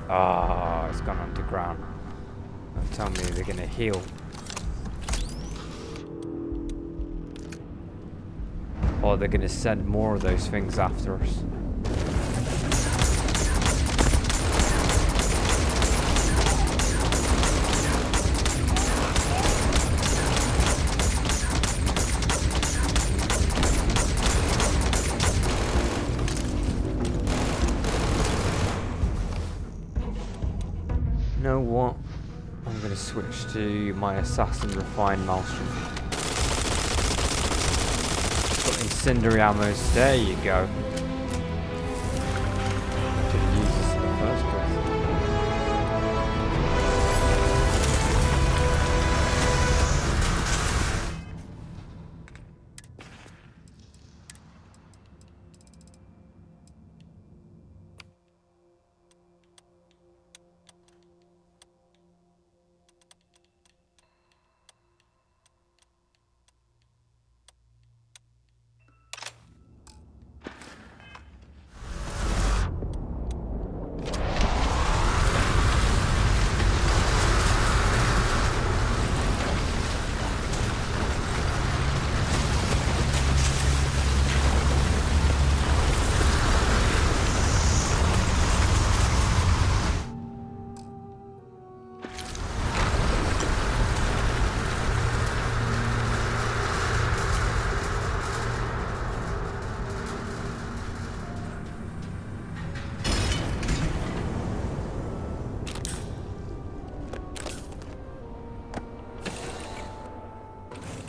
Ah, it's gone underground. Don't tell me they're gonna heal. Or they're gonna send more of those things after us. You know what? I'm gonna switch to my assassin refined maelstrom. Put incendiary ammo. There you go. Should use this in the first place.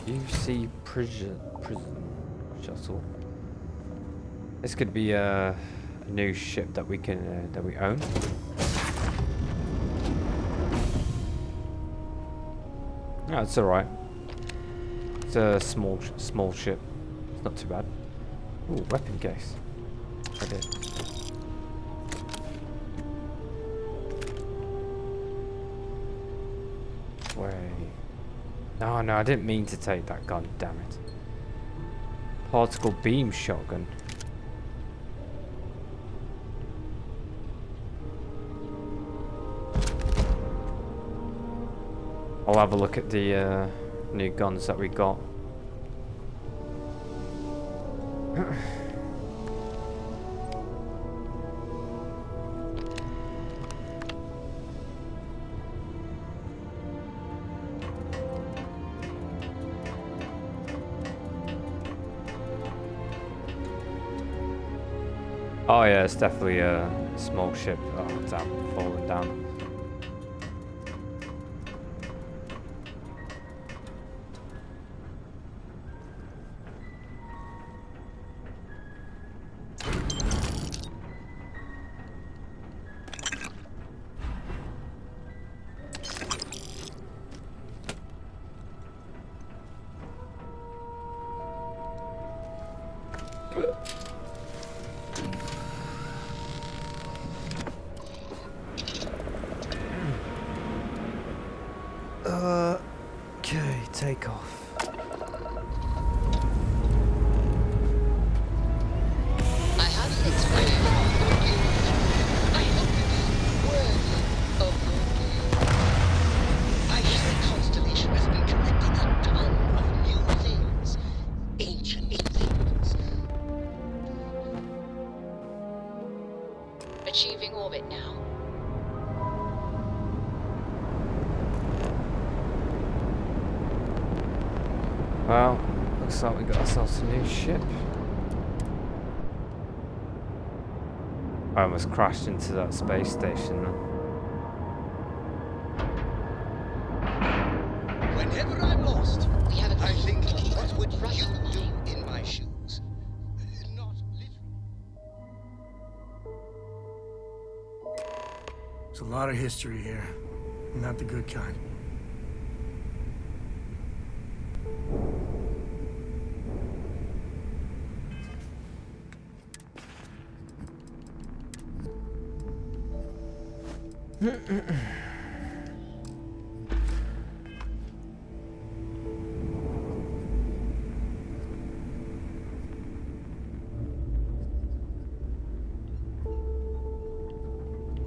UC prison shuttle. This could be a new ship that we can that we own. No, it's all right. It's a small ship. It's not too bad. Ooh, weapon case. I did. Wait. No, I didn't mean to take that gun, damn it. Particle beam shotgun. I'll have a look at the new guns that we got. Oh yeah, it's definitely a small ship. Oh damn, falling down. Okay, take off. I have an expression for you. I hope it is worthy of your gaze. I hear the constellation has been collecting a ton of new things. Ancient things. Achieving orbit now. Well, looks like we got ourselves a new ship. I almost crashed into that space station then. Whenever I'm lost, I think, what would you do in my shoes? Not literally. There's a lot of history here. Not the good kind.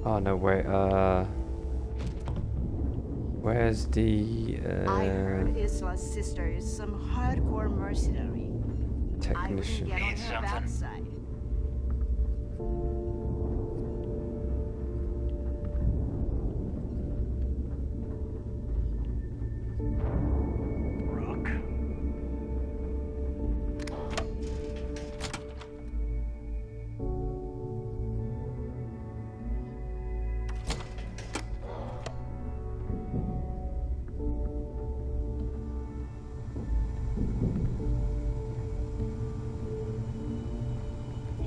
Oh no, wait, where's the, I heard Isla's sister is some hardcore mercenary. technician? I wouldn't get on her bad side.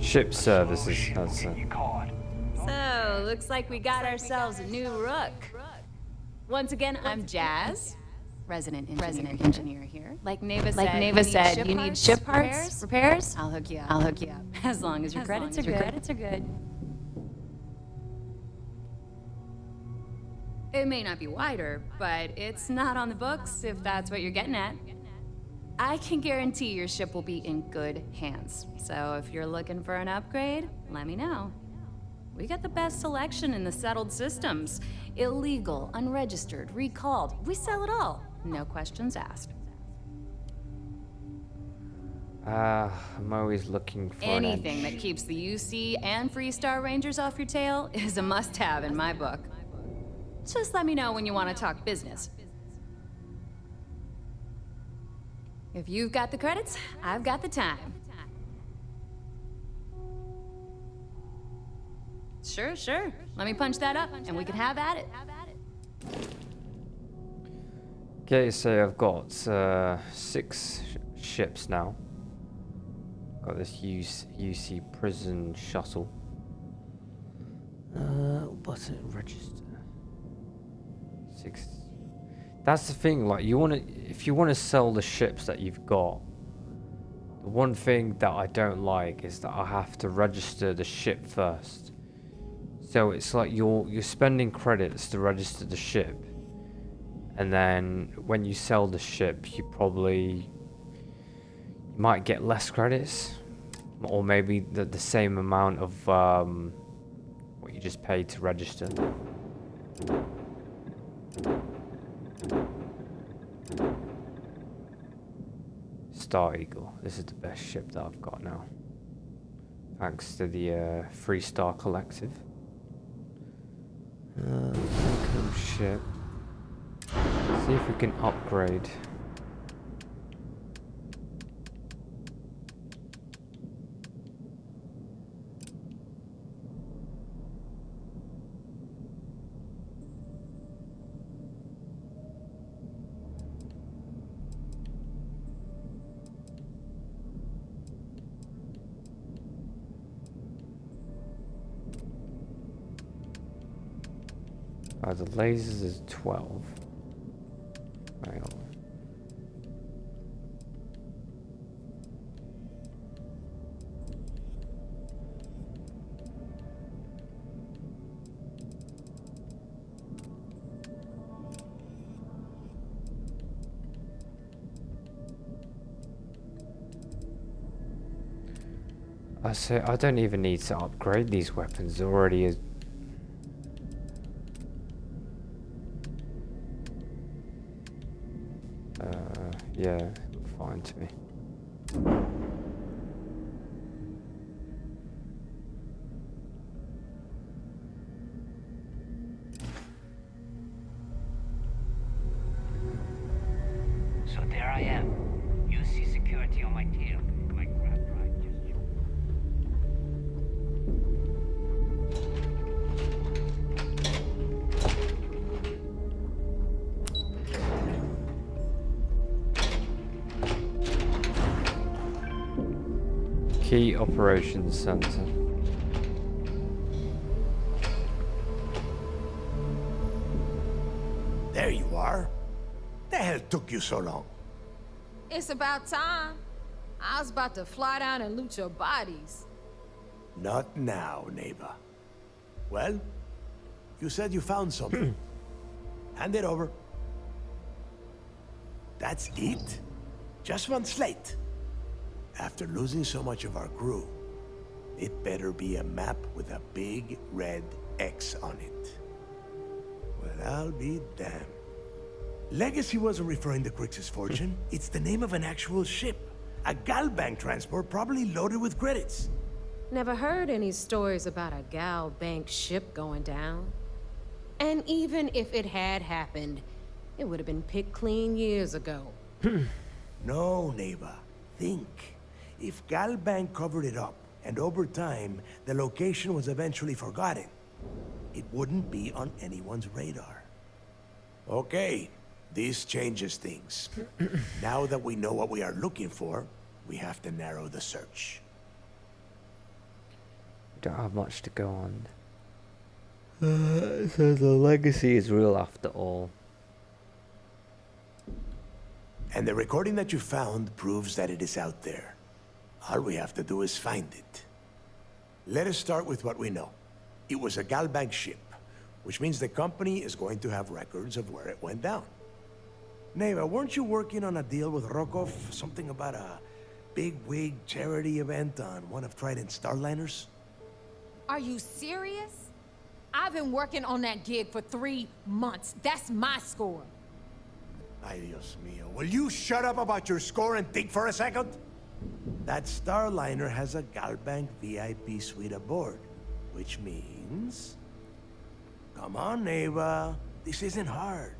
Ship services. That's So, looks like we got ourselves a new Rook. Once again, I'm Jazz, resident engineer here. Like Neva said, you need ship parts, repairs? I'll hook you up. As long as your credits are good. It may not be wider, but it's not on the books if that's what you're getting at. I can guarantee your ship will be in good hands. So if you're looking for an upgrade, let me know. We got the best selection in the settled systems. Illegal, unregistered, recalled. We sell it all. No questions asked. I'm always looking for anything that keeps the UC and Freestar Rangers off your tail is a must-have in my book. Just let me know when you want to talk business. If you've got the credits, I've got the time. Sure. Let me punch that up, and we can have at it. Okay, so I've got 6 ships now. Got this UC prison shuttle. Button register. 6. That's the thing. Like, if you want to sell the ships that you've got, the one thing that I don't like is that I have to register the ship first. So it's like you're spending credits to register the ship, and then when you sell the ship, you might get less credits, or maybe the same amount of what you just paid to register. Star Eagle. This is the best ship that I've got now, thanks to the 3-star collective. Ship. See if we can upgrade. The lasers is 12. Hang on. I say I don't even need to upgrade these weapons. Already is. Yeah, look fine to me. So there I am. You see security on my tail. My grab ride just Key Operations Center. There you are. The hell took you so long? It's about time. I was about to fly down and loot your bodies. Not now, neighbor. Well, you said you found something. Hand it over. That's it? Just one slate. After losing so much of our crew, it better be a map with a big red X on it. Well, I'll be damned. Legacy wasn't referring to Kryx's fortune. It's the name of an actual ship. A Galbank transport probably loaded with credits. Never heard any stories about a Gal Bank ship going down. And even if it had happened, it would have been picked clean years ago. No, neighbor. Think. If Galbank covered it up, and over time, the location was eventually forgotten, it wouldn't be on anyone's radar. Okay, this changes things. Now that we know what we are looking for, we have to narrow the search. Don't have much to go on. So the legacy is real after all. And the recording that you found proves that it is out there. All we have to do is find it. Let us start with what we know. It was a Galbank ship, which means the company is going to have records of where it went down. Neva, weren't you working on a deal with Rokov? Something about a big wig charity event on one of Trident's starliners? Are you serious? I've been working on that gig for 3 months. That's my score. Ay, Dios mío. Will you shut up about your score and think for a second? That starliner has a Galbank VIP suite aboard, which means... Come on, Neva. This isn't hard.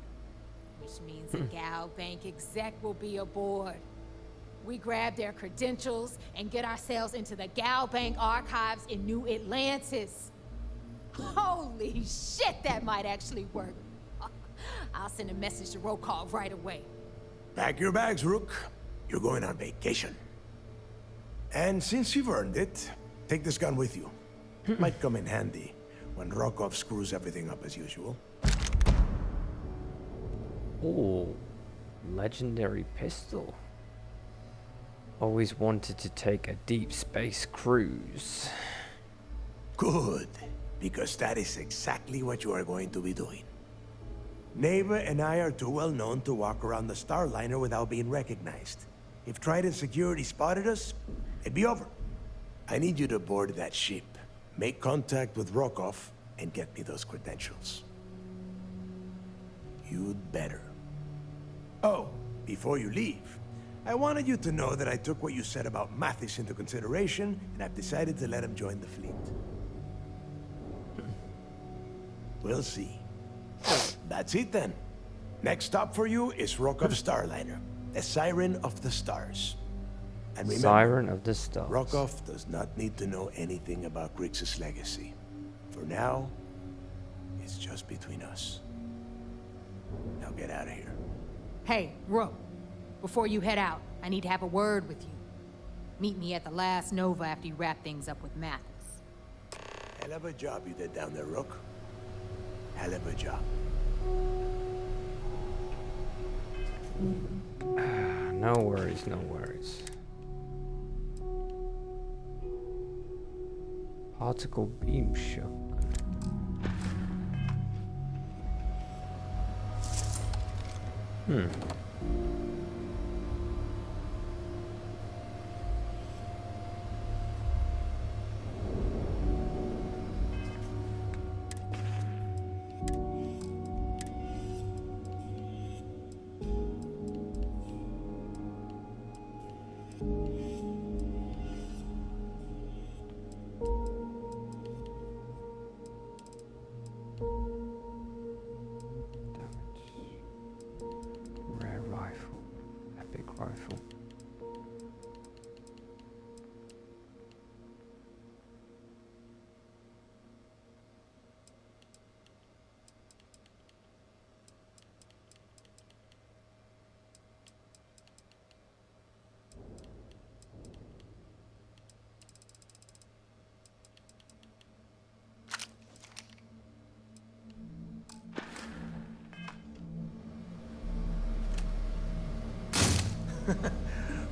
Which means a Gal Bank exec will be aboard. We grab their credentials and get ourselves into the Gal Bank archives in New Atlantis. Holy shit, that might actually work. I'll send a message to Rokov right away. Pack your bags, Rook. You're going on vacation. And since you've earned it, take this gun with you. Might come in handy when Rokov screws everything up as usual. Oh, legendary pistol. Always wanted to take a deep space cruise. Good, because that is exactly what you are going to be doing. Neighbor and I are too well known to walk around the Starliner without being recognized. If Trident Security spotted us, it'd be over. I need you to board that ship, make contact with Rokov, and get me those credentials. You'd better. Oh, before you leave, I wanted you to know that I took what you said about Mathis into consideration, and I've decided to let him join the fleet. We'll see. That's it then. Next stop for you is Rokov's Starliner, the Siren of the Stars. And remember, Siren of the Stars. Rokov does not need to know anything about Kryx's legacy. For now, it's just between us. Now get out of here. Hey, Rook. Before you head out, I need to have a word with you. Meet me at the last Nova after you wrap things up with Mathis. Hell of a job you did down there, Rook. Hell of a job. No worries, no worries. Particle beam shotgun. Rare rifle, epic rifle.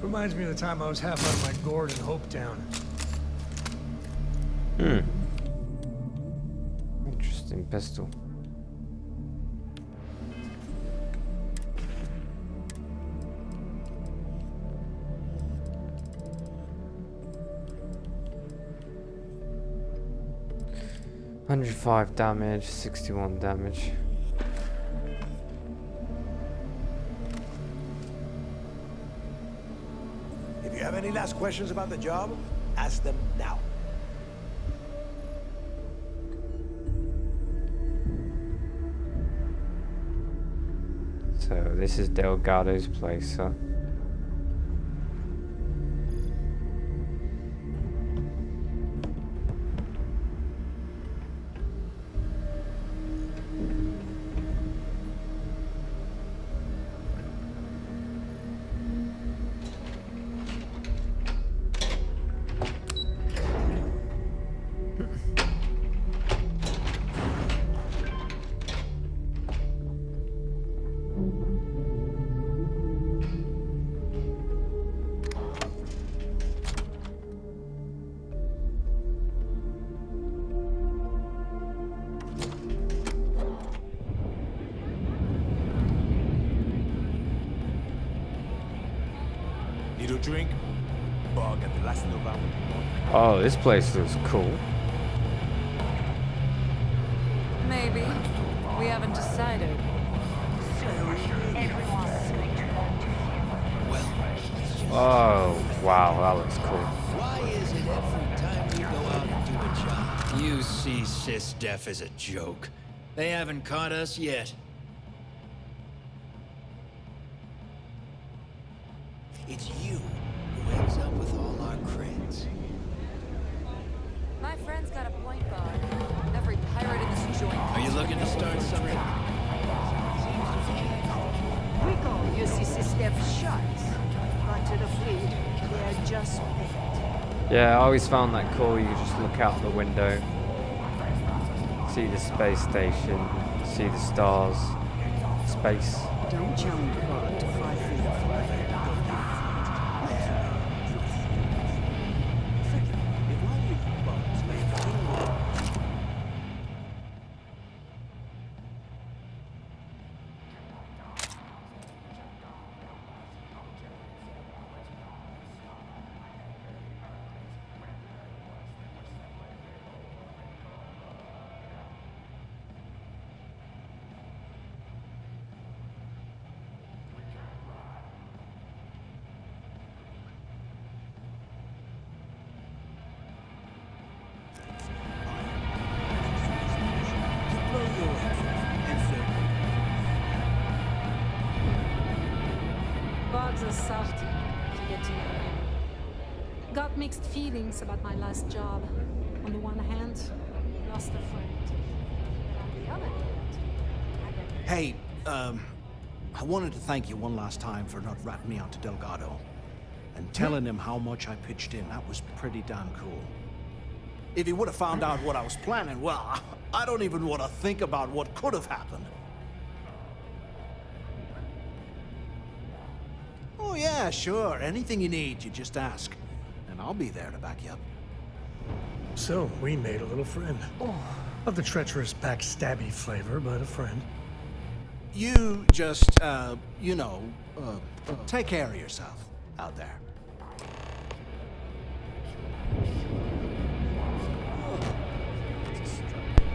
Reminds me of the time I was half out of my gourd in Hopetown. Interesting pistol. $105 damage, 61 damage. If you have any last questions about the job, ask them now. So this is Delgado's place, huh? Need a drink? Bug at the last Nova. Oh, this place looks cool. Maybe. We haven't decided. Oh, wow, that looks cool. Why is it every time we go out and do a job, you see sysdef as a joke? They haven't caught us yet. It's you who ends up with all our creds. My friend's got a point, Bob. Every pirate in this joint. Are you looking to start something? Seems UCC staff shots. But to the fleet, they're just bait. Yeah, I always found that cool. You just look out the window, see the space station, see the stars, space. Don't jump to 5 feet of flight. Bog's a softie, if you get to know him. Got mixed feelings about my last job. On the one hand, lost a friend. But on the other hand, I got... Hey, I wanted to thank you one last time for not ratting me out to Delgado. And telling him how much I pitched in. That was pretty damn cool. If he would have found out what I was planning, well, I don't even want to think about what could have happened. Oh yeah, sure. Anything you need, you just ask. And I'll be there to back you up. So, we made a little friend. Of the treacherous backstabby flavor, but a friend. You just, you know, take care of yourself out there.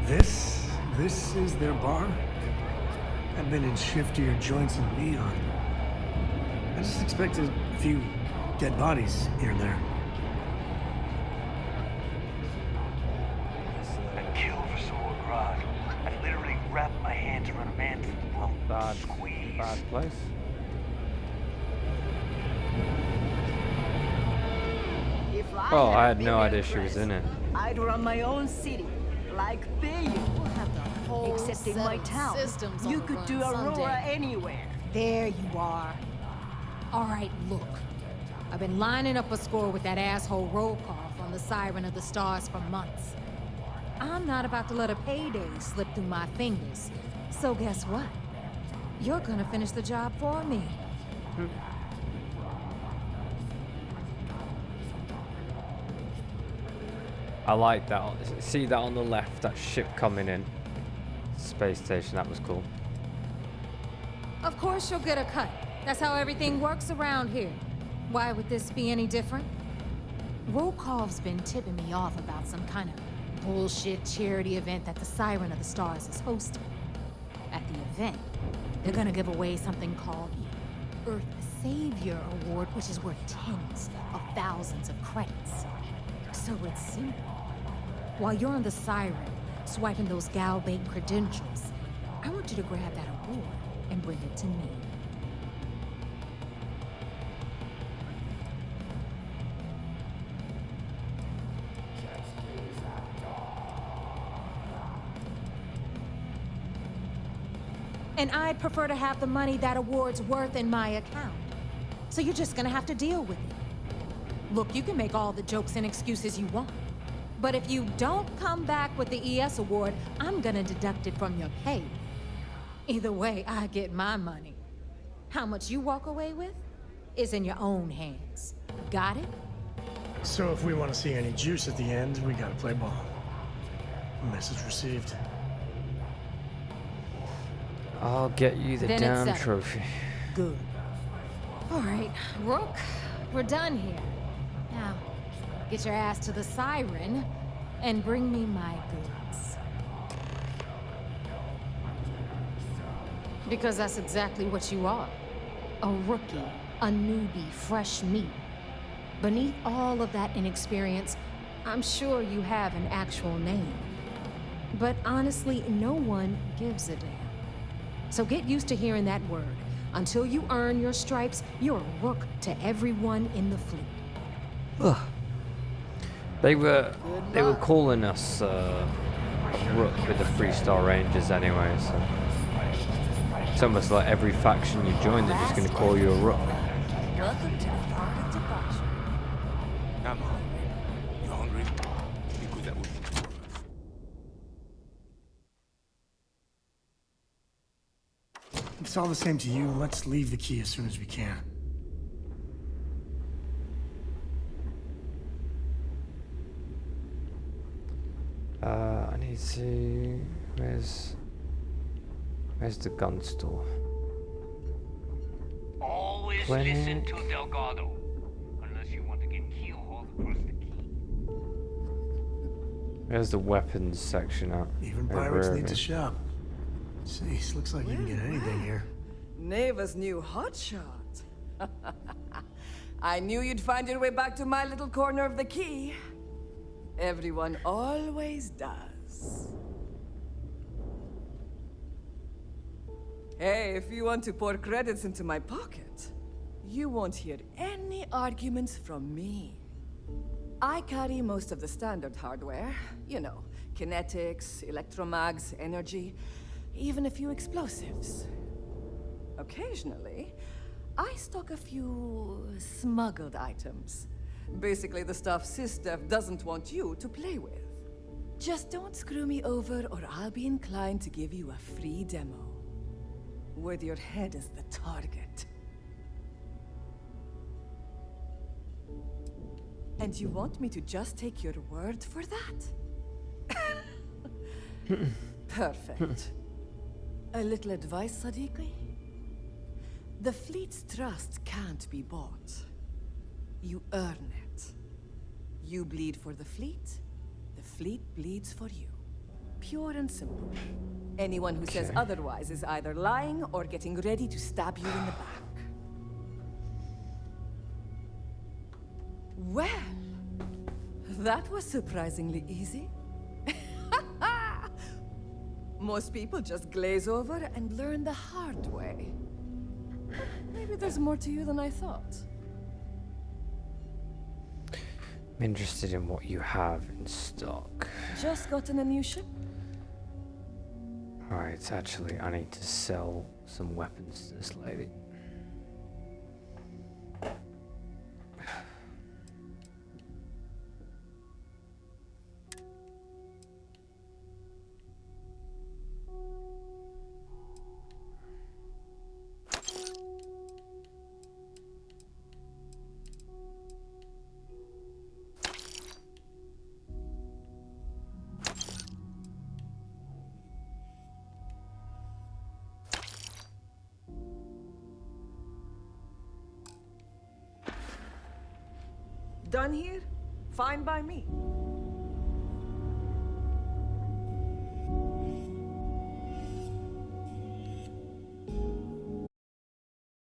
This is their bar? I've been in shiftier joints than Neon. I just expected a few dead bodies here and there. I'd kill for some more grog. I'd literally wrap my hands around a man through the lump. Bad place. If Oh, I had been no idea she Empress, was in it. I'd run my own city, like Bayou. Except in my town, you could do Aurora anywhere. There you are. All right, look. I've been lining up a score with that asshole roll call from the Siren of the Stars for months. I'm not about to let a payday slip through my fingers. So guess what? You're gonna finish the job for me. I like that. See that on the left, that ship coming in. Space station, that was cool. Of course you'll get a cut. That's how everything works around here. Why would this be any different? Rokov's been tipping me off about some kind of bullshit charity event that the Siren of the Stars is hosting. At the event, they're gonna give away something called the Earth Savior Award, which is worth tens of thousands of credits. So it's simple. While you're on the Siren, swiping those gal-bait credentials, I want you to grab that award and bring it to me. And I'd prefer to have the money that award's worth in my account. So you're just gonna have to deal with it. Look, you can make all the jokes and excuses you want. But if you don't come back with the ES award, I'm gonna deduct it from your pay. Either way, I get my money. How much you walk away with is in your own hands. Got it? So if we want to see any juice at the end, we gotta play ball. Message received. I'll get you the Then it's damn settled. trophy. Good. All right, Rook, we're done here. Now, get your ass to the Siren and bring me my goods. Because that's exactly what you are. A rookie, a newbie, fresh meat. Beneath all of that inexperience, I'm sure you have an actual name. But honestly, no one gives a damn. So get used to hearing that word. Until you earn your stripes, you're a rook to everyone in the fleet. Ugh. They were calling us Rook with the 3-star Rangers anyway, so It's almost like every faction you join, they're just going to call you a rook. Welcome to the heart of departure. I'm hungry. You hungry? Because that would be two of us. If it's all the same to you, let's leave the key as soon as we can. I need to... Where's the gun store? Always listen to Delgado, unless you want to get keelhauled across the key. Where's the weapons section at? Even pirates need to shop. Jeez, looks like you can get anything here. Neva's new hotshot. I knew you'd find your way back to my little corner of the key. Everyone always does. Hey, if you want to pour credits into my pocket, you won't hear any arguments from me. I carry most of the standard hardware. You know, kinetics, electromags, energy, even a few explosives. Occasionally, I stock a few smuggled items. Basically the stuff SysDev doesn't want you to play with. Just don't screw me over or I'll be inclined to give you a free demo. With your head as the target. And you want me to just take your word for that? Perfect. A little advice, Sadiqi? The fleet's trust can't be bought. You earn it. You bleed for the fleet bleeds for you. Pure and simple. Anyone who says otherwise is either lying or getting ready to stab you in the back. Well, that was surprisingly easy. Most people just glaze over and learn the hard way. Maybe there's more to you than I thought. I'm interested in what you have in stock. Just gotten a new ship? Alright, actually, I need to sell some weapons to this lady. Done here? Fine by me.